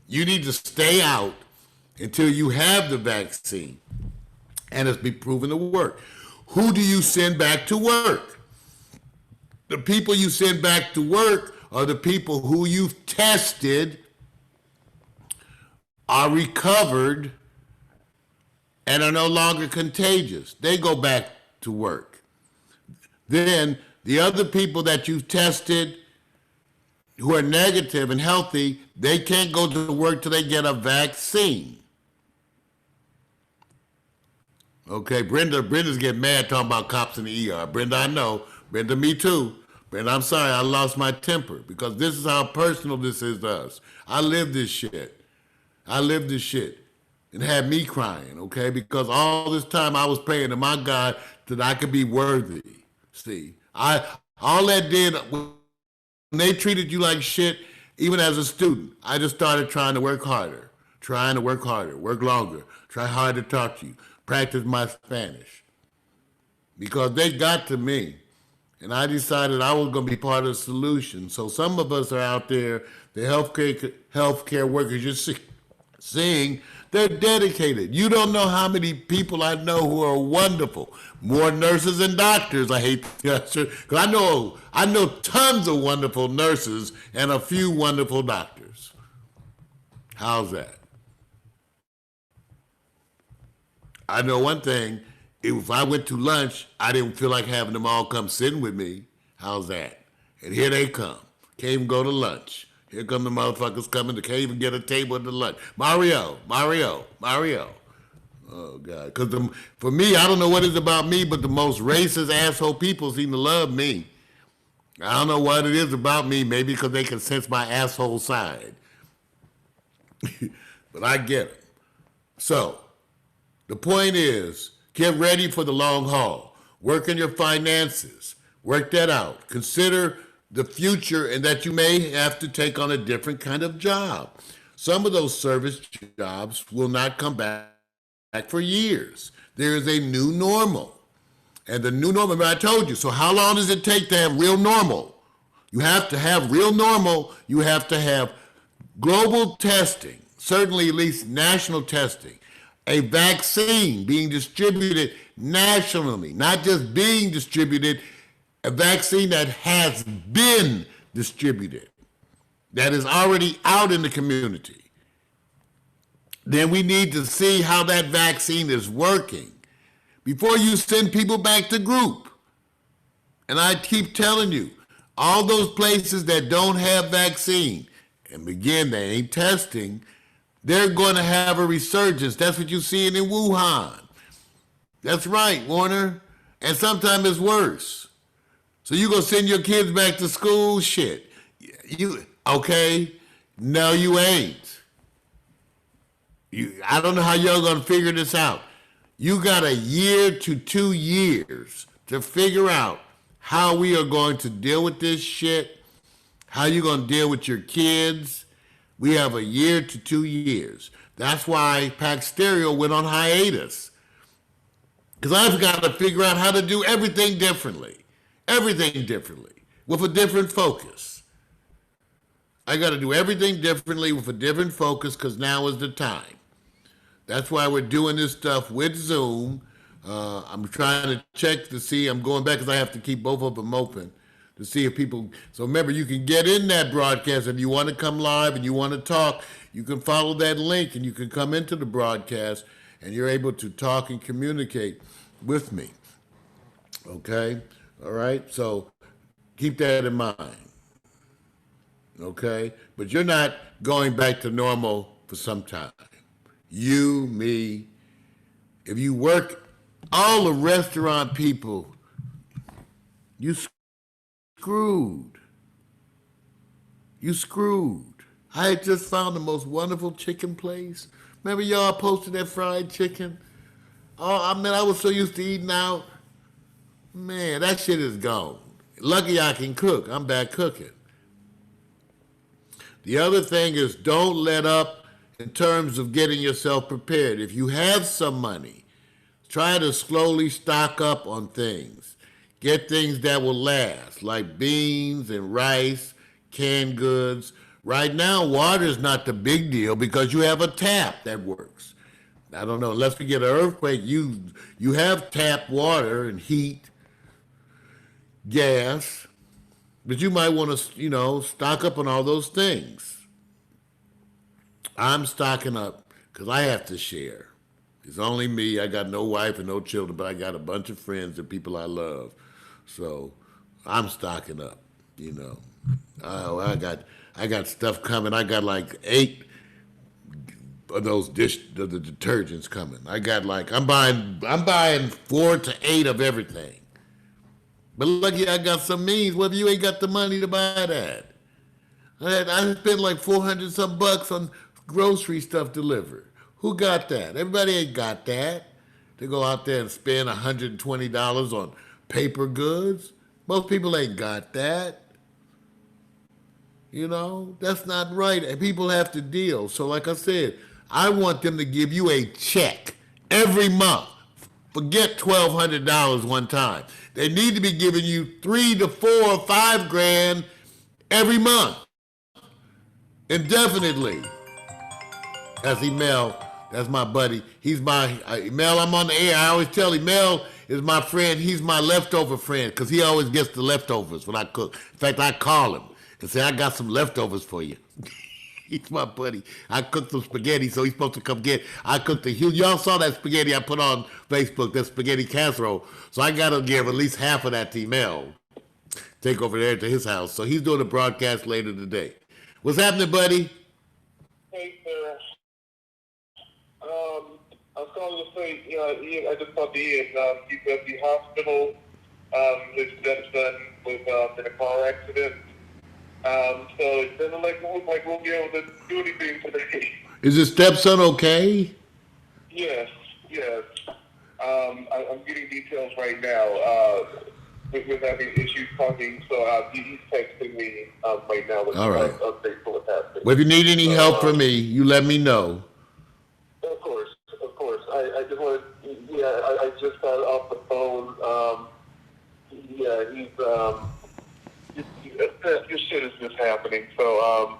You need to stay out until you have the vaccine and it's been proven to work. Who do you send back to work? The people you send back to work are the people who you've tested, are recovered, and are no longer contagious. They go back to work. Then the other people that you've tested who are negative and healthy, they can't go to work till they get a vaccine. Okay, Brenda's getting mad talking about cops in the ER. Brenda, I know. Brenda, me too. Brenda, I'm sorry, I lost my temper because this is how personal this is to us. I live this shit. And had me crying, okay? Because all this time I was praying to my God that I could be worthy. See, all that did, when they treated you like shit, even as a student, I just started trying to work harder, work longer, try hard to talk to you, practice my Spanish. Because they got to me, and I decided I was going to be part of the solution. So some of us are out there, the healthcare workers you're seeing, they're dedicated. You don't know how many people I know who are wonderful. More nurses and doctors, I hate to because I know tons of wonderful nurses and a few wonderful doctors. How's that? I know one thing, if I went to lunch, I didn't feel like having them all come sitting with me. How's that? And here they come. Can't even go to lunch. Here come the motherfuckers coming. They can't even get a table at the lunch. Mario. Oh, God. Because for me, I don't know what it's about me, but the most racist asshole people seem to love me. I don't know what it is about me. Maybe because they can sense my asshole side. But I get it. So, the point is, get ready for the long haul. Work on your finances. Work that out. Consider the future and that you may have to take on a different kind of job. Some of those service jobs will not come back for years. There is a new normal. And the new normal, I told you, so how long does it take to have real normal? You have to have real normal. You have to have global testing, certainly at least national testing. a vaccine being distributed nationally, not just being distributed, a vaccine that has been distributed, that is already out in the community. Then we need to see how that vaccine is working before you send people back to group. And I keep telling you, all those places that don't have vaccine, and again, they ain't testing, they're going to have a resurgence. That's what you're seeing in Wuhan. That's right, Warner. And sometimes it's worse. So you going to send your kids back to school? Shit. Okay? No, you ain't. I don't know how y'all going to figure this out. You got a year to 2 years to figure out how we are going to deal with this shit, how you going to deal with your kids. We have a year to 2 years. That's why Pax Stereo went on hiatus. Because I've got to figure out how to do everything differently. Everything differently. With a different focus. I got to do everything differently with a different focus because now is the time. That's why we're doing this stuff with Zoom. I'm trying to check to see. I'm going back because I have to keep both of them open to see if people. So remember, you can get in that broadcast if you want to come live and you want to talk. You can follow that link and you can come into the broadcast and you're able to talk and communicate with me. Okay? All right? So keep that in mind. Okay? But you're not going back to normal for some time. You, me, if you work, all the restaurant people, you screwed. You screwed. I had just found the most wonderful chicken place. Remember y'all posted that fried chicken? Oh, I was so used to eating out. Man, that shit is gone. Lucky I can cook. I'm back cooking. The other thing is don't let up in terms of getting yourself prepared. If you have some money, try to slowly stock up on things. Get things that will last, like beans and rice, canned goods. Right now, water is not the big deal because you have a tap that works. I don't know, unless we get an earthquake, you have tap water and heat, gas, but you might want to, stock up on all those things. I'm stocking up because I have to share. It's only me. I got no wife and no children, but I got a bunch of friends and people I love. So I'm stocking up, Oh, I got stuff coming. I got like 8 of those the detergents coming. I got I'm buying 4 to 8 of everything. But lucky I got some means. Well, if you ain't got the money to buy that. I spent like $400 on grocery stuff delivered. Who got that? Everybody ain't got that. To go out there and spend $120 on paper goods. Most people ain't got that. That's not right. And people have to deal. So like I said, I want them to give you a check every month. Forget $1,200 one time. They need to be giving you $3 to $4 or $5 grand every month. Indefinitely. That's Emel. That's my buddy. He's my, Emel, I'm on the air. I always tell Emel is my friend. He's my leftover friend because he always gets the leftovers when I cook. In fact, I call him and say, I got some leftovers for you. He's my buddy. I cooked some spaghetti, so he's supposed to come get. I cooked y'all saw that spaghetti I put on Facebook, that spaghetti casserole. So I got to give at least half of that to Emel. Take over there to his house. So he's doing a broadcast later today. What's happening, buddy? Hey, sir. I was calling to say, Ian, I just talked to Ian. He's at the hospital. His stepson was in a car accident. So it doesn't look like we'll be able to do anything today. Is his stepson okay? Yes. I'm getting details right now. We're having issues talking, so he's texting me right now with updates for what's happening. Well, if you need any help from me, you let me know. Of course. I just wanted, I just got off the phone. This shit is just happening. So,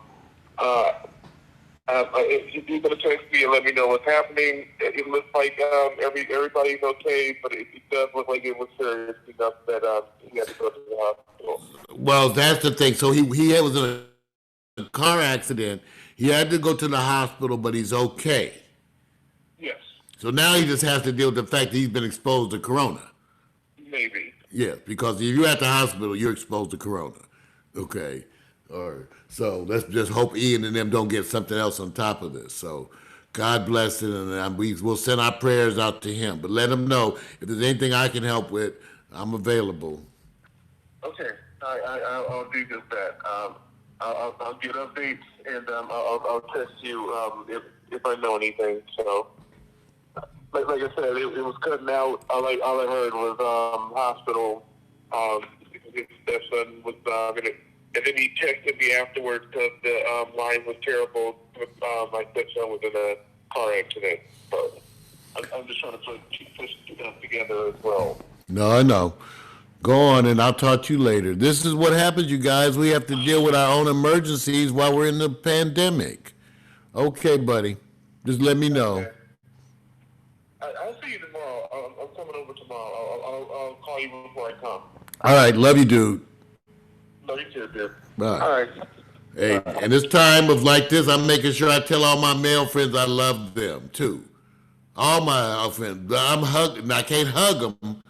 If you're going to text me and let me know what's happening, it looks like everybody's okay, but it does look like it was serious enough that he had to go to the hospital. Well, that's the thing. So he was in a car accident. He had to go to the hospital, but he's okay. Yes. So now he just has to deal with the fact that he's been exposed to corona. Maybe. Yeah, because if you're at the hospital, you're exposed to corona. Okay. So let's just hope Ian and them don't get something else on top of this. So God bless it, and we'll send our prayers out to him. But let him know if there's anything I can help with, I'm available. Okay, I'll do just that. I'll get updates, and I'll text you if I know anything. So, like I said, it was cutting out. All I heard was hospital. His stepson was and then he texted me afterwards because the line was terrible. My stepson was in a car accident. So I'm just trying to put together as well. No, I know. Go on, and I'll talk to you later. This is what happens, you guys. We have to deal with our own emergencies while we're in the pandemic. Okay, buddy. Just let me know. Okay. I'll see you tomorrow. I'm coming over tomorrow. I'll call you before I come. All right. Love you, dude. Love you too, dude. Bye. All right. Hey, and this time of like this, I'm making sure I tell all my male friends I love them, too. All my friends. I'm hugging. I can't hug them.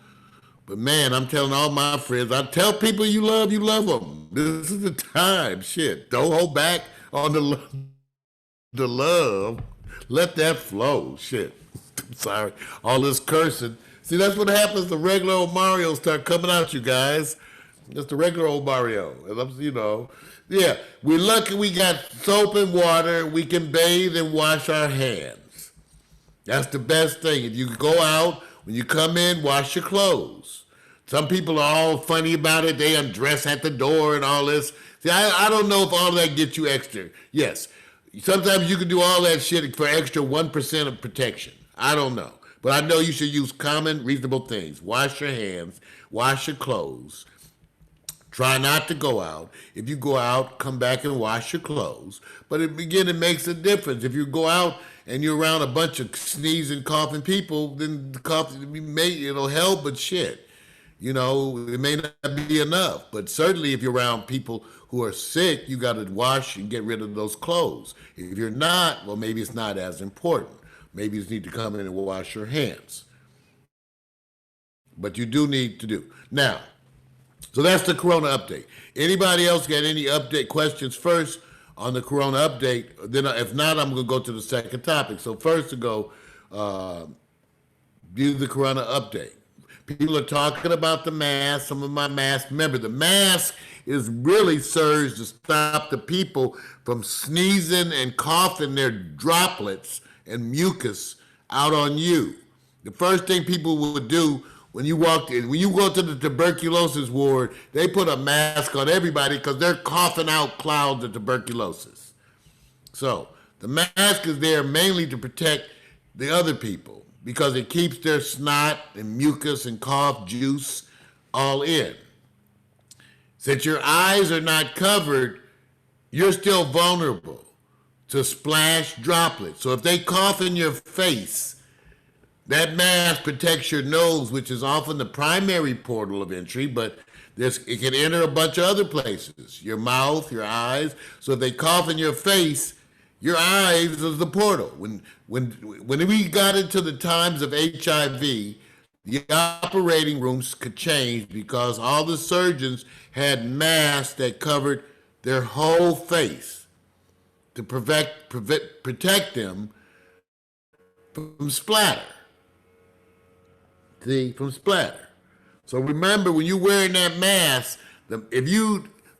But man, I'm telling all my friends, I tell people you love them. This is the time. Shit. Don't hold back on the love. Let that flow. Shit. I'm sorry. All this cursing. See, that's what happens. The regular old Mario start coming out, you guys. Just the regular old Mario. Yeah, we're lucky we got soap and water. We can bathe and wash our hands. That's the best thing. If you go out, when you come in, wash your clothes. Some people are all funny about it. They undress at the door and all this. See, I don't know if all that gets you extra. Yes, sometimes you can do all that shit for extra 1% of protection. I don't know. But I know you should use common, reasonable things. Wash your hands. Wash your clothes. Try not to go out. If you go out, come back and wash your clothes. But again, it makes a difference. If you go out and you're around a bunch of sneezing, coughing people, then the cough, it'll help, but shit. You know, it may not be enough. But certainly if you're around people who are sick, you got to wash and get rid of those clothes. If you're not, well, maybe it's not as important. Maybe you just need to come in and wash your hands. But you do need to do. Now, so that's the Corona update. Anybody else got any update questions first on the Corona update? Then, if not, I'm going to go to the second topic. So first to go, do the Corona update. People are talking about the mask. Some of my masks. Remember, the mask is really serves to stop the people from sneezing and coughing their droplets and mucus out on you. The first thing people would do when you walked in, when you go to the tuberculosis ward, they put a mask on everybody because they're coughing out clouds of tuberculosis. So the mask is there mainly to protect the other people because it keeps their snot and mucus and cough juice all in. Since your eyes are not covered, you're still vulnerable to splash droplets. So if they cough in your face, that mask protects your nose, which is often the primary portal of entry, but it can enter a bunch of other places, your mouth, your eyes. So if they cough in your face, your eyes is the portal. When we got into the times of HIV, the operating rooms could change because all the surgeons had masks that covered their whole face to protect them from splatter. From splatter. So remember, when you're wearing that mask, the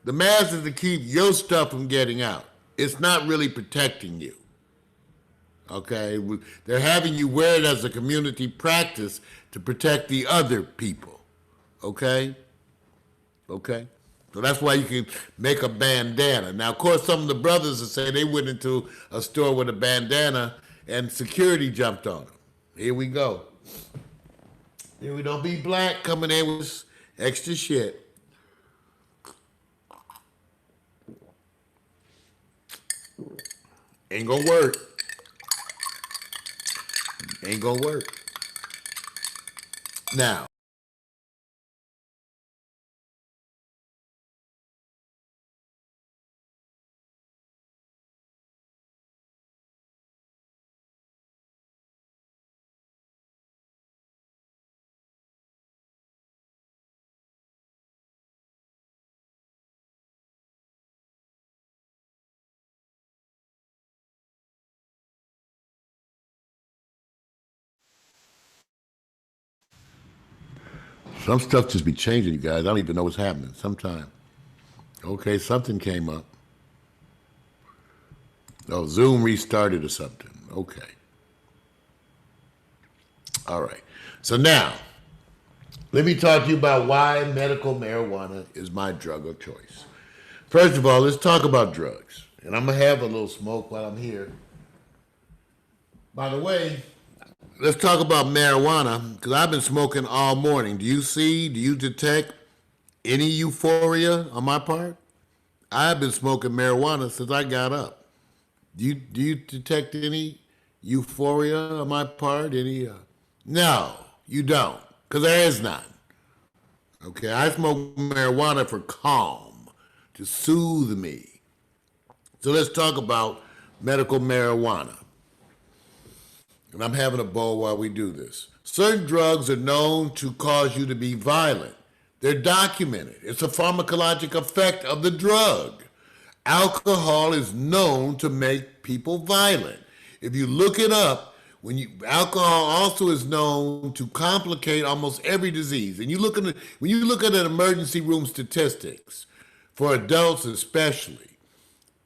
mask is to keep your stuff from getting out. It's not really protecting you. Okay? They're having you wear it as a community practice to protect the other people. Okay? Okay? So that's why you can make a bandana. Now, of course, some of the brothers will say they went into a store with a bandana and security jumped on them. Here we go. Here we don't be black coming in with extra shit. Ain't gonna work. Ain't gonna work. Now, some stuff just be changing, you guys. I don't even know what's happening sometime. Okay, something came up. Oh, Zoom restarted or something. Okay. All right. So now, let me talk to you about why medical marijuana is my drug of choice. First of all, let's talk about drugs. And I'm going to have a little smoke while I'm here. By the way, let's talk about marijuana, because I've been smoking all morning. Do you detect any euphoria on my part? I've been smoking marijuana since I got up. Do you detect any euphoria on my part? No, you don't, because there is none. Okay, I smoke marijuana for calm, to soothe me. So let's talk about medical marijuana. And I'm having a bowl while we do this. Certain drugs are known to cause you to be violent. They're documented. It's a pharmacologic effect of the drug. Alcohol is known to make people violent. If you look it up, alcohol also is known to complicate almost every disease. And when you look at an emergency room statistics, for adults especially,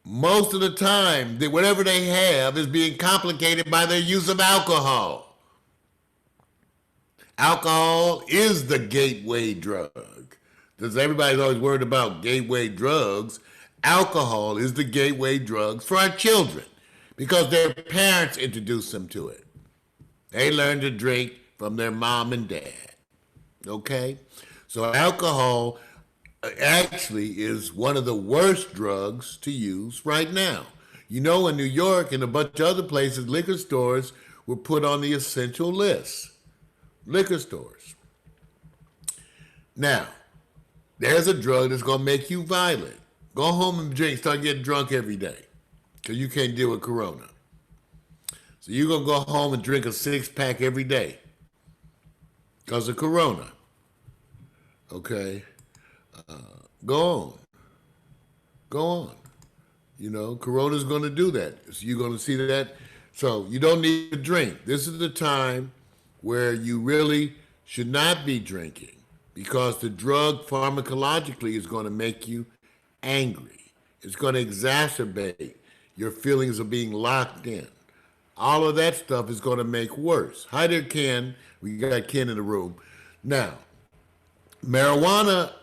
most of the time, whatever they have is being complicated by their use of alcohol. Alcohol is the gateway drug. Because everybody's always worried about gateway drugs. Alcohol is the gateway drugs for our children because their parents introduced them to it. They learned to drink from their mom and dad. Okay? So alcohol actually is one of the worst drugs to use right now. You know, in New York and a bunch of other places, liquor stores were put on the essential list. Liquor stores. Now, there's a drug that's going to make you violent. Go home and start getting drunk every day because you can't deal with Corona. So you're going to go home and drink a 6-pack every day because of Corona. Okay? Go on. You know, Corona's going to do that. So you're going to see that. So you don't need to drink. This is the time where you really should not be drinking because the drug pharmacologically is going to make you angry. It's going to exacerbate your feelings of being locked in. All of that stuff is going to make worse. Hi there, Ken. We got Ken in the room. Now, marijuana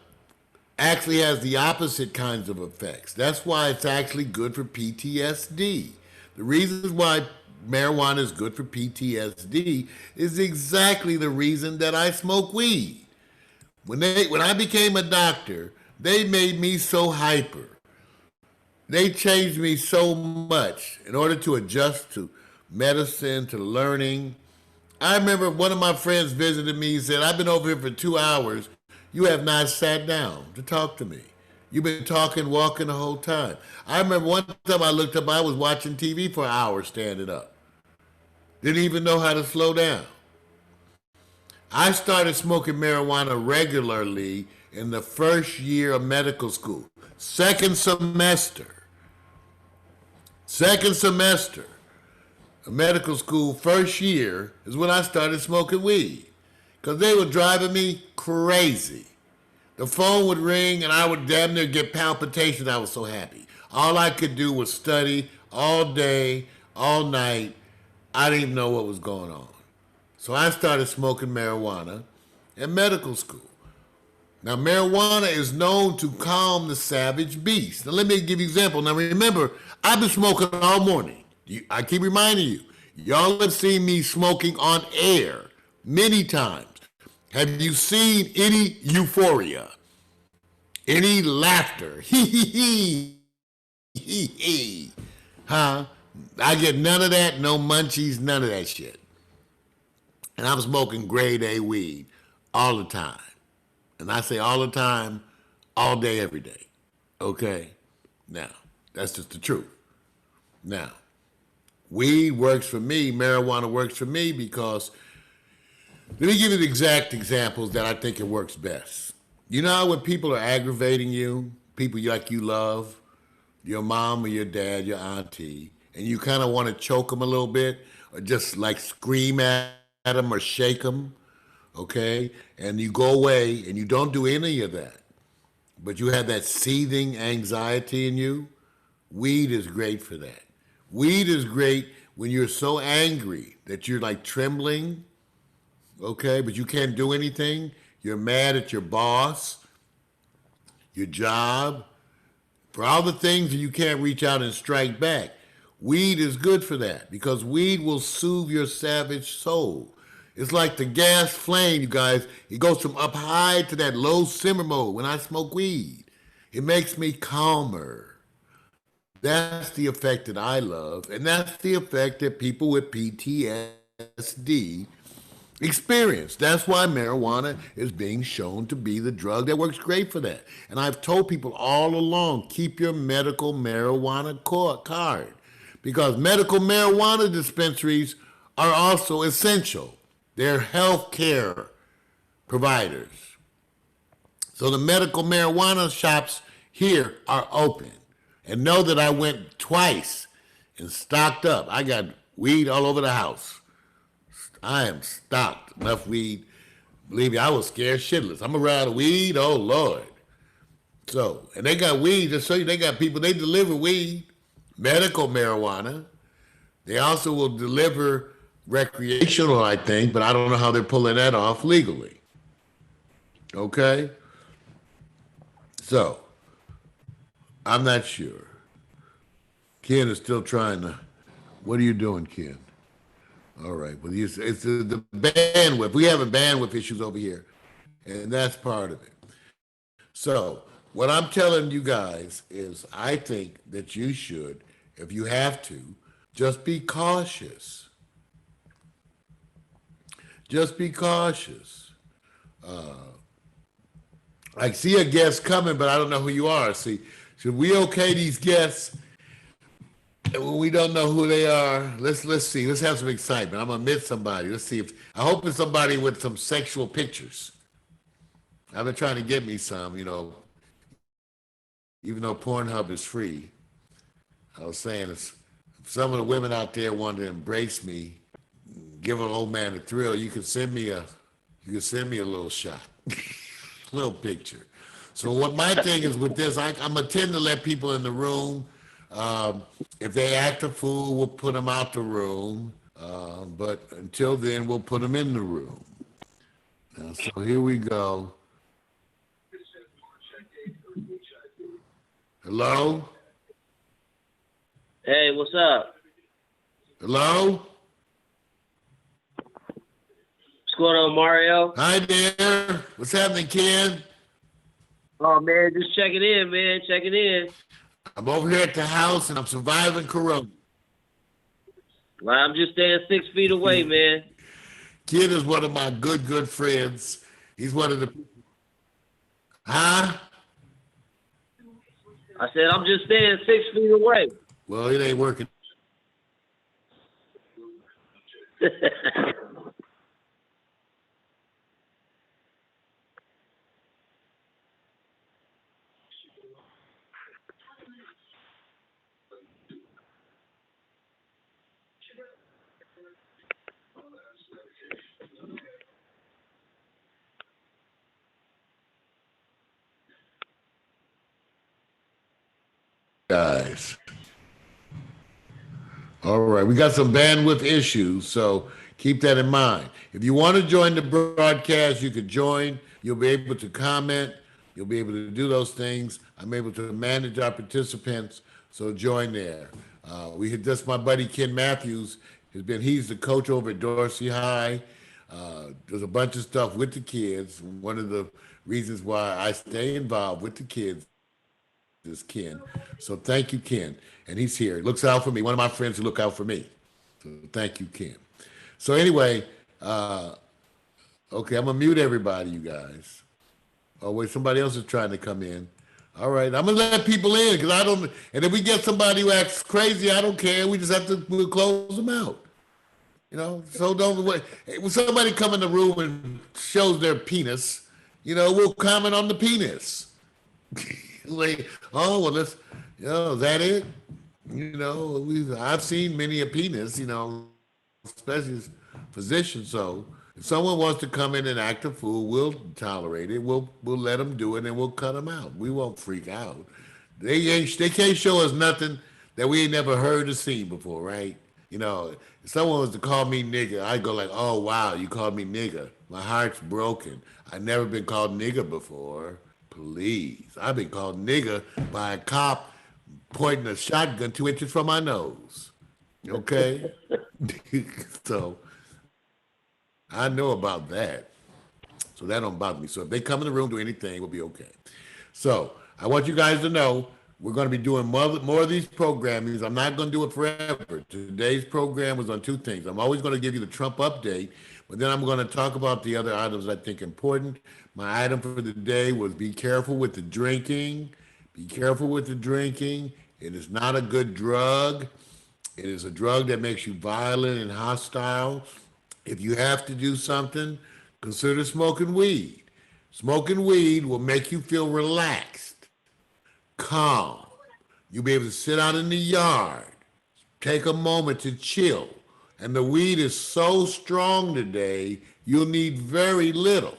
actually has the opposite kinds of effects. That's why it's actually good for PTSD. The reasons why marijuana is good for PTSD is exactly the reason that I smoke weed. When I became a doctor, they made me so hyper. They changed me so much in order to adjust to medicine, to learning. I remember one of my friends visited me and said, I've been over here for 2 hours. You have not sat down to talk to me. You've been talking, walking the whole time. I remember one time I looked up, I was watching TV for an hour standing up. Didn't even know how to slow down. I started smoking marijuana regularly in the first year of medical school. Second semester of medical school, first year, is when I started smoking weed. Because they were driving me crazy. The phone would ring and I would damn near get palpitations. I was so happy. All I could do was study all day, all night. I didn't even know what was going on. So I started smoking marijuana in medical school. Now, marijuana is known to calm the savage beast. Now, let me give you an example. Now, remember, I've been smoking all morning. I keep reminding you. Y'all have seen me smoking on air many times. Have you seen any euphoria? Any laughter? Hee hee hee. Huh? I get none of that, no munchies, none of that shit. And I'm smoking grade A weed all the time. And I say all the time, all day, every day. Okay? Now, that's just the truth. Now, weed works for me, marijuana works for me because, let me give you the exact examples that I think it works best. You know how when people are aggravating you, people like you love, your mom or your dad, your auntie, and you kind of want to choke them a little bit or just like scream at them or shake them, okay? And you go away and you don't do any of that, but you have that seething anxiety in you. Weed is great for that. Weed is great when you're so angry that you're like trembling, okay, but you can't do anything. You're mad at your boss, your job, for all the things that you can't reach out and strike back. Weed is good for that because weed will soothe your savage soul. It's like the gas flame, you guys. It goes from up high to that low simmer mode when I smoke weed. It makes me calmer. That's the effect that I love, and that's the effect that people with PTSD experience. That's why marijuana is being shown to be the drug that works great for that. And I've told people all along, keep your medical marijuana card because medical marijuana dispensaries are also essential. They're health care providers. So the medical marijuana shops here are open. And know that I went twice and stocked up. I got weed all over the house. I am stocked. Enough weed. Believe me, I was scared shitless. I'm around weed, oh Lord. So, and they got weed, just so you, they got people, they deliver weed, medical marijuana. They also will deliver recreational, I think, but I don't know how they're pulling that off legally. Okay? So, I'm not sure. Ken is still trying to, what are you doing, Ken? All right, well, it's the bandwidth. We have bandwidth issues over here, and that's part of it. So what I'm telling you guys is I think that you should, if you have to, just be cautious. Just be cautious. I see a guest coming, but I don't know who you are. See, should we okay these guests? And when we don't know who they are, let's see. Let's have some excitement. I'm gonna meet somebody. Let's see if I hope it's somebody with some sexual pictures. I've been trying to get me some, even though Pornhub is free. I was saying if some of the women out there want to embrace me, give an old man a thrill, you can send me a little shot, little picture. So what my thing is with this, I'm gonna tend to let people in the room. If they act a fool, we'll put them out the room. But until then, we'll put them in the room. So here we go. Hello? Hey, what's up? Hello? What's going on, Mario? Hi there. What's happening, Ken? Oh, man, just checking in, man. Checking in. I'm over here at the house and I'm surviving Corona. Well, I'm just staying 6 feet away, man. Ken is one of my good friends. He's one of the... Huh? I said I'm just staying 6 feet away. Well, it ain't working. Guys. All right, we got some bandwidth issues, so keep that in mind. If you want to join the broadcast, you can join. You'll be able to comment. You'll be able to do those things. I'm able to manage our participants, so join there. We had just my buddy Ken Matthews he's the coach over at Dorsey High. There's a bunch of stuff with the kids. One of the reasons why I stay involved with the kids is Ken. So thank you, Ken. And he's here. He looks out for me. One of my friends who look out for me. So thank you, Ken. So anyway, okay, I'm gonna mute everybody, you guys. Oh wait, somebody else is trying to come in. All right, I'm gonna let people in because I don't. And if we get somebody who acts crazy, I don't care. We just have to we'll close them out. So don't wait. When somebody come in the room and shows their penis, we'll comment on the penis. Like, oh well, is that it? I've seen many a penis. Especially as physicians. So if someone wants to come in and act a fool, we'll tolerate it. We'll let them do it, and we'll cut them out. We won't freak out. They can't show us nothing that we ain't never heard or seen before, right? If someone was to call me nigger, I'd go like, oh, wow, you called me nigger. My heart's broken. I've never been called nigger before. Please. I've been called nigger by a cop pointing a shotgun 2 inches from my nose. Okay? So I know about that. So that don't bother me. So if they come in the room, do anything, we'll be okay. So I want you guys to know we're going to be doing more of these programmings. I'm not going to do it forever. Today's program was on 2 things. I'm always going to give you the Trump update, but then I'm going to talk about the other items I think important. My item for the day was be careful with the drinking. Be careful with the drinking. It is not a good drug. It is a drug that makes you violent and hostile. If you have to do something, consider smoking weed. Smoking weed will make you feel relaxed, calm. You'll be able to sit out in the yard, take a moment to chill. And the weed is so strong today, you'll need very little.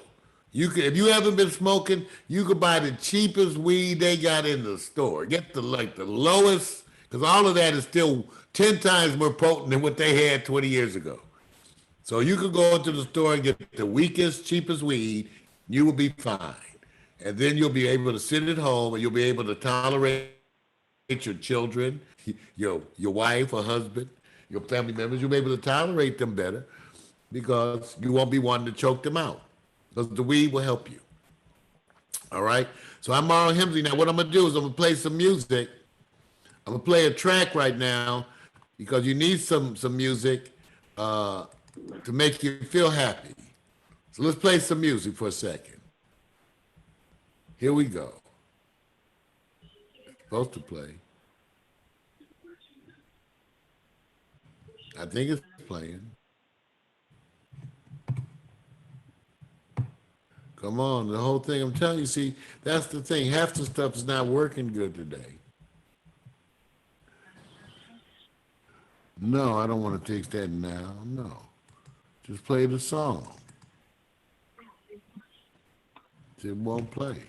If you haven't been smoking, you could buy the cheapest weed they got in the store. Get the lowest, because all of that is still 10 times more potent than what they had 20 years ago. So you could go into the store and get the weakest, cheapest weed, you will be fine. And then you'll be able to sit at home and you'll be able to tolerate your children, your wife or husband, your family members. You'll be able to tolerate them better because you won't be wanting to choke them out. Because the weed will help you. All right? So I'm Marl Hemsley. Now what I'm going to do is I'm going to play some music. I'm going to play a track right now because you need some music to make you feel happy. So let's play some music for a second. Here we go. It's supposed to play. I think it's playing. Come on, the whole thing. I'm telling you, see, that's the thing. Half the stuff is not working good today. No, I don't want to fix that now. No. Just play the song. It won't play.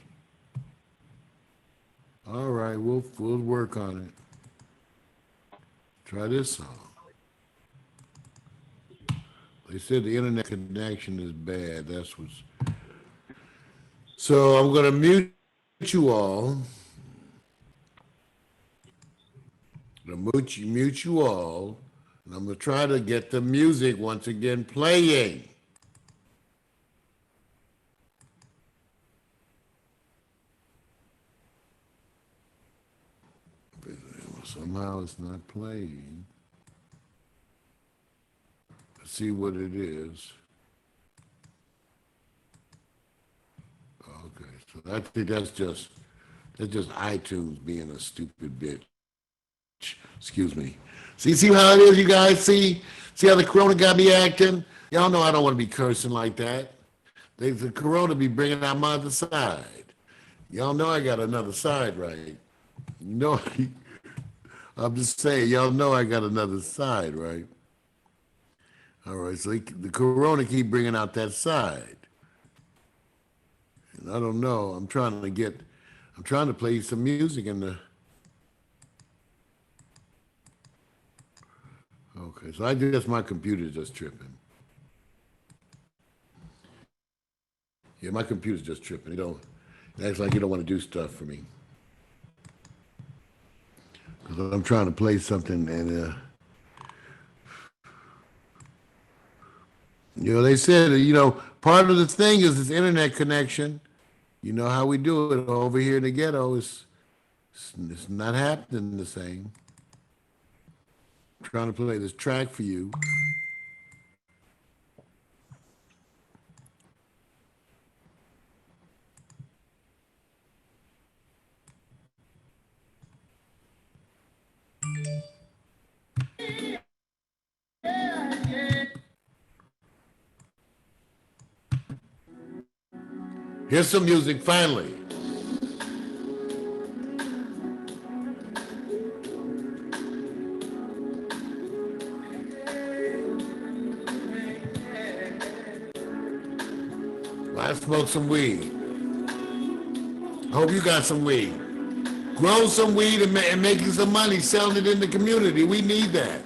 All right, we'll work on it. Try this song. They said the internet connection is bad. That's what's. So I'm going to mute you all. I'm going to mute you all. And I'm going to try to get the music once again playing. Somehow it's not playing. Let's see what it is. Okay, so I think that's just iTunes being a stupid bitch. Excuse me. See how it is, you guys? See how the corona got me acting? Y'all know I don't want to be cursing like that. The corona be bringing out my other side. Y'all know I got another side, right? No, I'm just saying, y'all know I got another side, right? All right, so the corona keep bringing out that side. And I don't know. I'm trying to play some music in the. Okay, so I guess my computer's just tripping. Yeah, my computer's just tripping. It acts like you don't want to do stuff for me. Because I'm trying to play something and they said, part of the thing is this internet connection. You know how we do it over here in the ghetto is It's not happening the same. I'm trying to play this track for you. Here's some music finally. I smoke some weed. Hope you got some weed. Grow some weed and making some money, selling it in the community. We need that.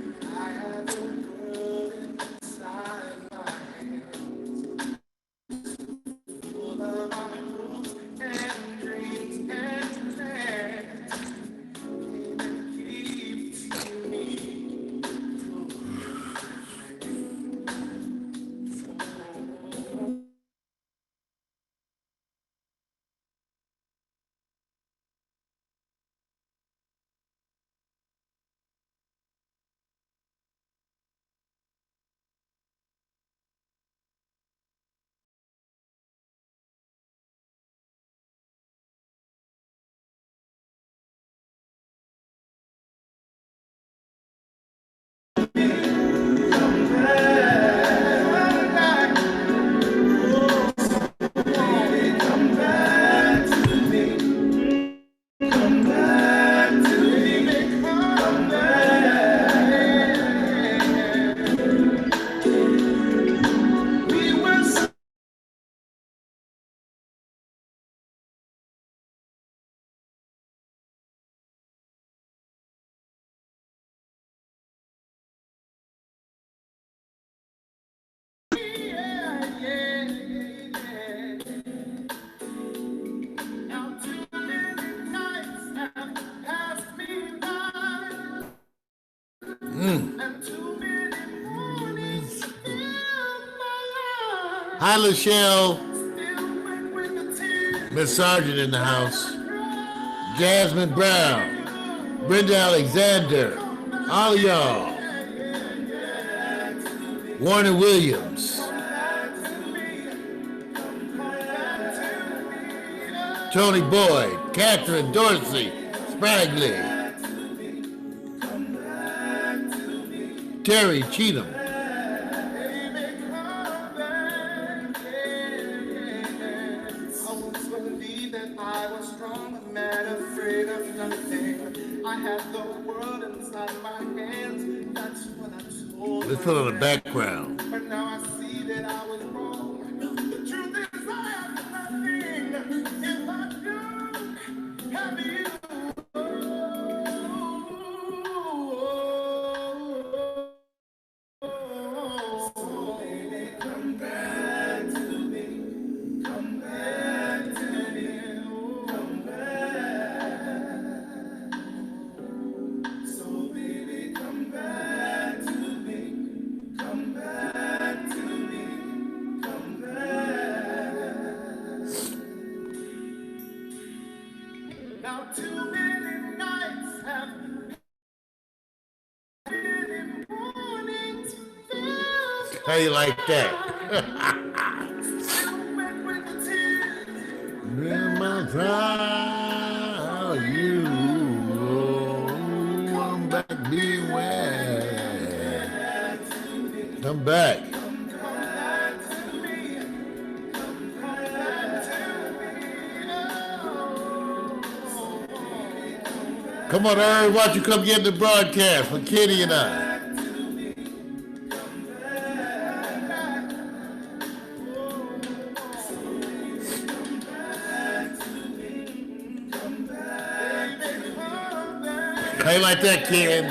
Hi, Lachelle. Miss Sargent in the house. Jasmine Brown. Brenda Alexander. All of y'all. Warner Williams. Tony Boyd. Catherine Dorsey. Spragley. Terry Cheatham. Let's put on the background. But now I see that I was wrong. The truth is I have nothing if I don't have you. So baby, come back to me. Come back to me. Come back. So baby, come back to me. Come back to me. Come back. Now too many nights have been morning to feel. How you like that? Still wet with the tears. In my trial, you come back, beware. Come back. Come on, Irv, why don't you come get in the broadcast with Kitty and I? How you like that, kid?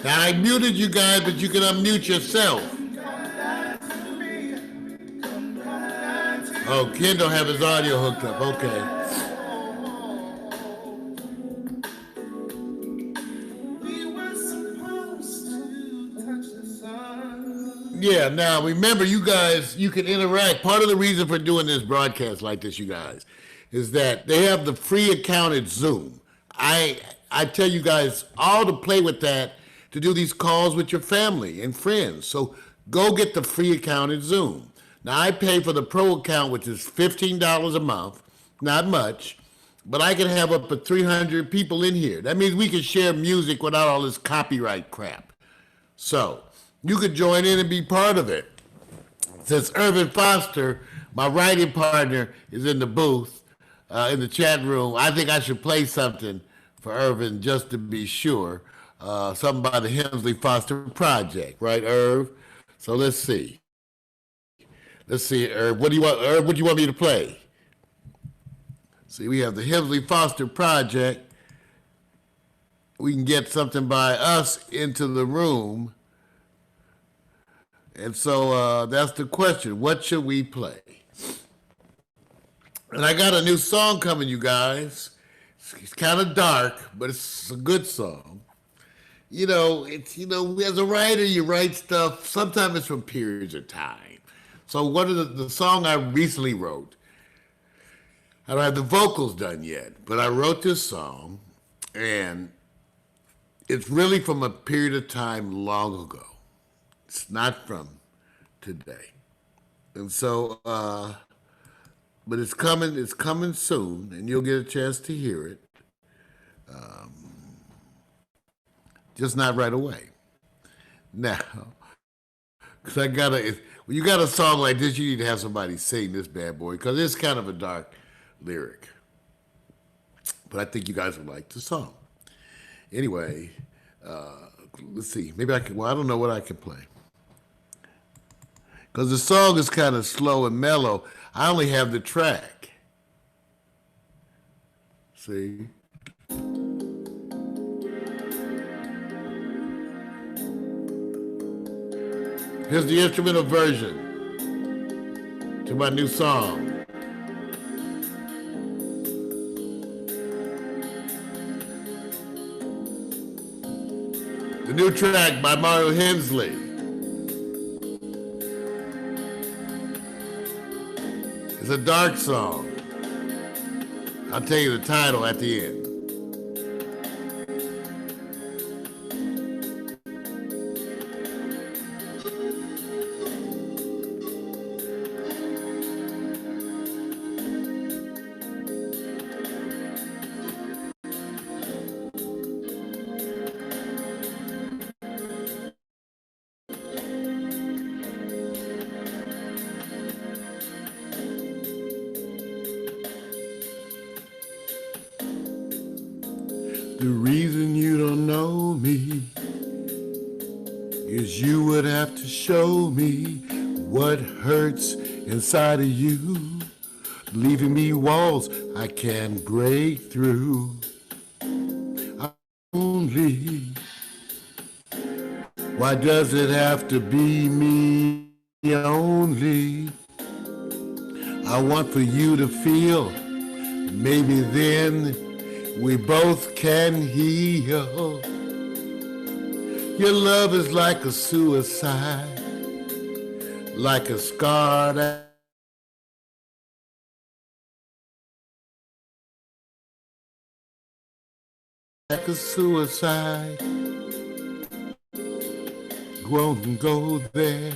Now, I muted you guys, but you can unmute yourself. Oh, Ken don't have his audio hooked up. Okay. Yeah, now remember, you guys, you can interact. Part of the reason for doing this broadcast like this, you guys, is that they have the free account at Zoom. I tell you guys all to play with that to do these calls with your family and friends. So go get the free account at Zoom. Now I pay for the pro account, which is $15 a month, not much, but I can have up to 300 people in here. That means we can share music without all this copyright crap. So you could join in and be part of it. Since Irvin Foster, my writing partner, is in the booth, in the chat room, I think I should play something for Irvin just to be sure. Something by the Hensley Foster Project, right, Irv? So let's see. Let's see, Irv. What do you want, Irv? What do you want me to play? See, we have the Hensley Foster Project. We can get something by us into the room. And so that's the question. What should we play? And I got a new song coming, you guys. It's kind of dark, but it's a good song. As a writer, you write stuff. Sometimes it's from periods of time. So one of the song I recently wrote, I don't have the vocals done yet, but I wrote this song, and it's really from a period of time long ago. It's not from today. And so, but it's coming soon, and you'll get a chance to hear it. Just not right away. Now, because when you got a song like this, you need to have somebody sing this bad boy, because it's kind of a dark lyric. But I think you guys would like the song. Anyway, let's see. Maybe I can, I don't know what I can play. Because the song is kind of slow and mellow. I only have the track. See? Here's the instrumental version to my new song. The new track by Mario Hensley. It's a dark song. I'll tell you the title at the end. The reason you don't know me is you would have to show me what hurts inside of you, leaving me walls I can't break through. Only, why does it have to be me only? I want for you to feel, maybe then we both can heal. Your love is like a suicide, like a scar that like a suicide. Won't go there.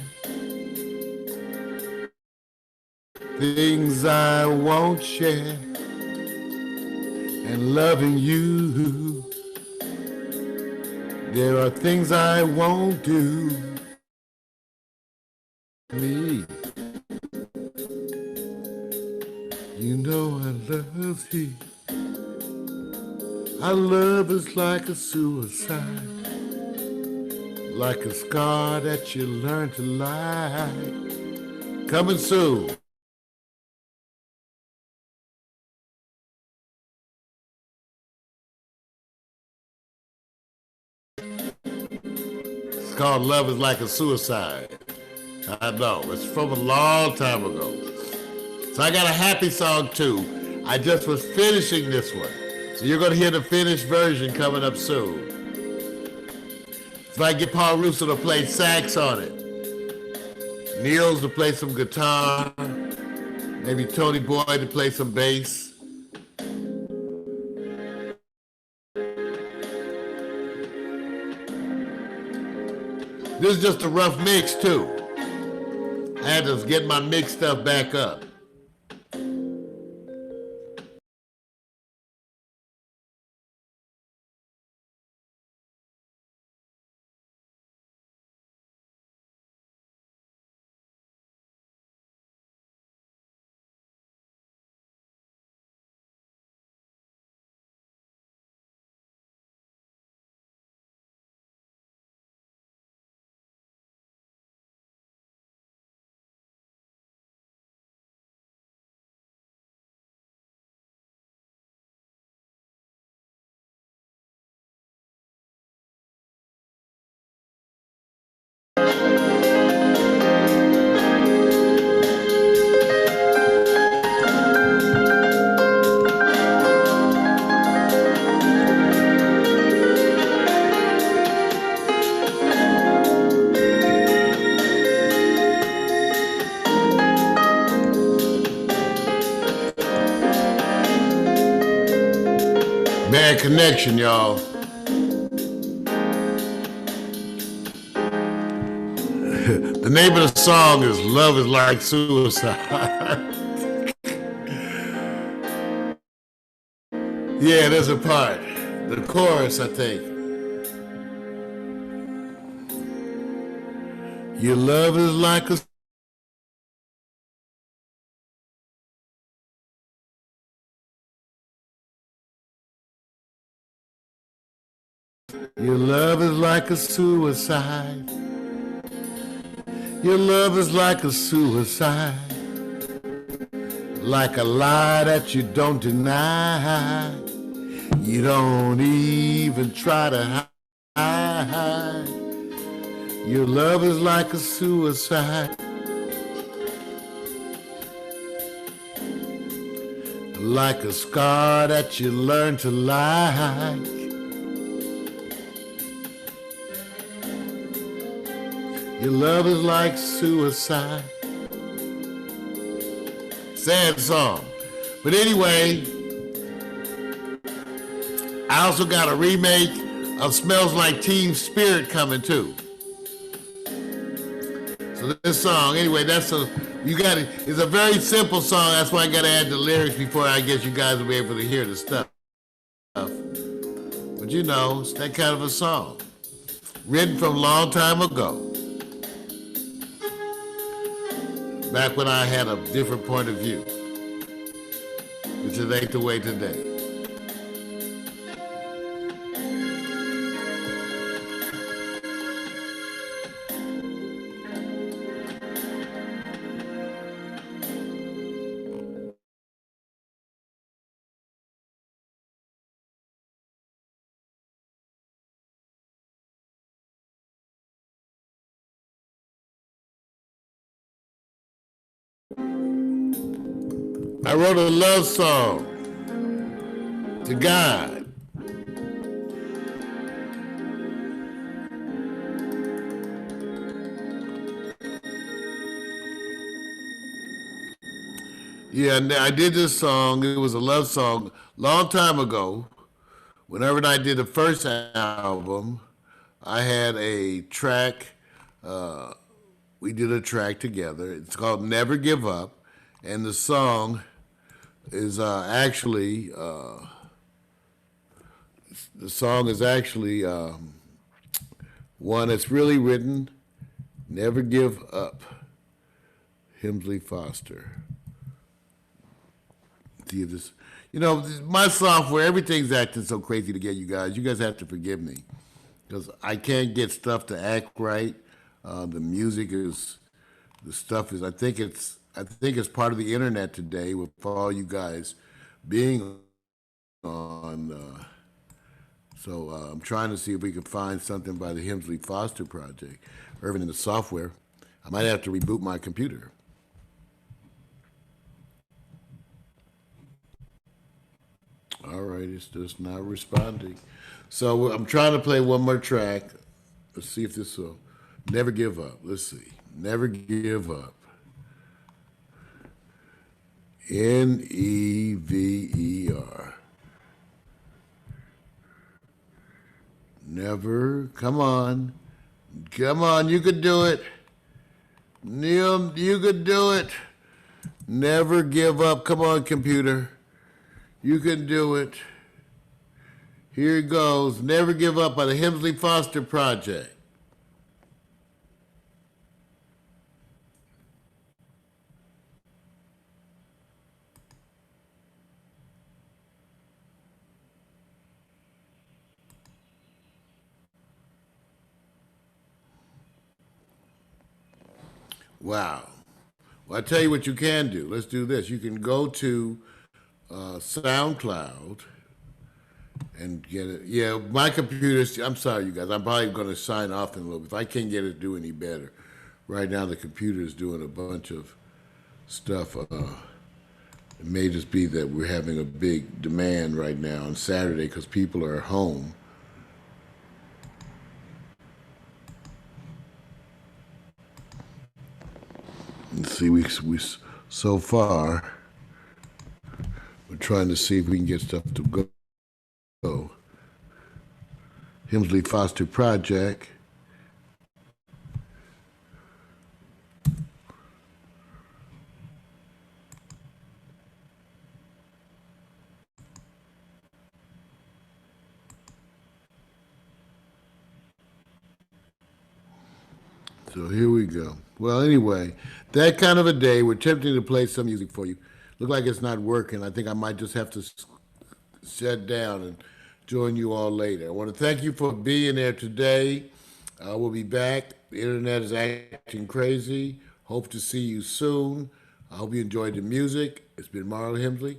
Things I won't share. And loving you, there are things I won't do. Me, you know I love you. Our love is like a suicide, like a scar that you learn to lie. Coming soon. It's called Love is Like a Suicide. I know, it's from a long time ago. So I got a happy song too. I just was finishing this one. So you're gonna hear the finished version coming up soon. If I get Paul Russo to play sax on it, Niels to play some guitar, maybe Tony Boyd to play some bass, This is just a rough mix too. I had to get my mix stuff back up. Bad connection, y'all. The name of the song is Love is Like Suicide. Yeah, there's a part. The chorus, I think. Your love is like a Your love is like a suicide. Your love is like a suicide. Like a lie that you don't deny. You don't even try to hide. Your love is like a suicide. Like a scar that you learn to like. Your love is like suicide. Sad song. But anyway, I also got a remake of Smells Like Teen Spirit coming too. So this song, anyway, it's a very simple song. That's why I gotta add the lyrics before I guess you guys will be able to hear the stuff. But you know, it's that kind of a song. Written from a long time ago. Back when I had a different point of view, which it ain't the way today. I wrote a love song to God. Yeah, and I did this song. It was a love song long time ago. Whenever I did the first album, I had a track. We did a track together. It's called Never Give Up. And the song is actually one that's really written, Never Give Up, Hemsley Foster. See if this, my software, everything's acting so crazy to get you guys. You guys have to forgive me because I can't get stuff to act right. The music is, the stuff is, I think it's part of the internet today with all you guys being on. So I'm trying to see if we can find something by the Hemsley Foster Project, or even in the software. I might have to reboot my computer. All right, it's just not responding. So I'm trying to play one more track. Let's see if this will. Never Give Up. Let's see. Never Give Up. Never. Never. Come on. Come on, you could do it. Neil, you could do it. Never give up. Come on, computer. You can do it. Here it goes. Never Give Up by the Hemsley Foster Project. Wow. Well, I tell you what you can do. Let's do this. You can go to SoundCloud and get it. Yeah, my computer's, I'm sorry, you guys. I'm probably going to sign off in a little bit. If I can't get it to do any better. Right now, the computer is doing a bunch of stuff. It may just be that we're having a big demand right now on Saturday because people are home. Let's see, we so far, we're trying to see if we can get stuff to go. Hemsley Foster Project. So here we go. Well, anyway, that kind of a day. We're attempting to play some music for you. Look like it's not working. I think I might just have to shut down and join you all later. I want to thank you for being there today. We'll be back. The internet is acting crazy. Hope to see you soon. I hope you enjoyed the music. It's been Marl Hemsley.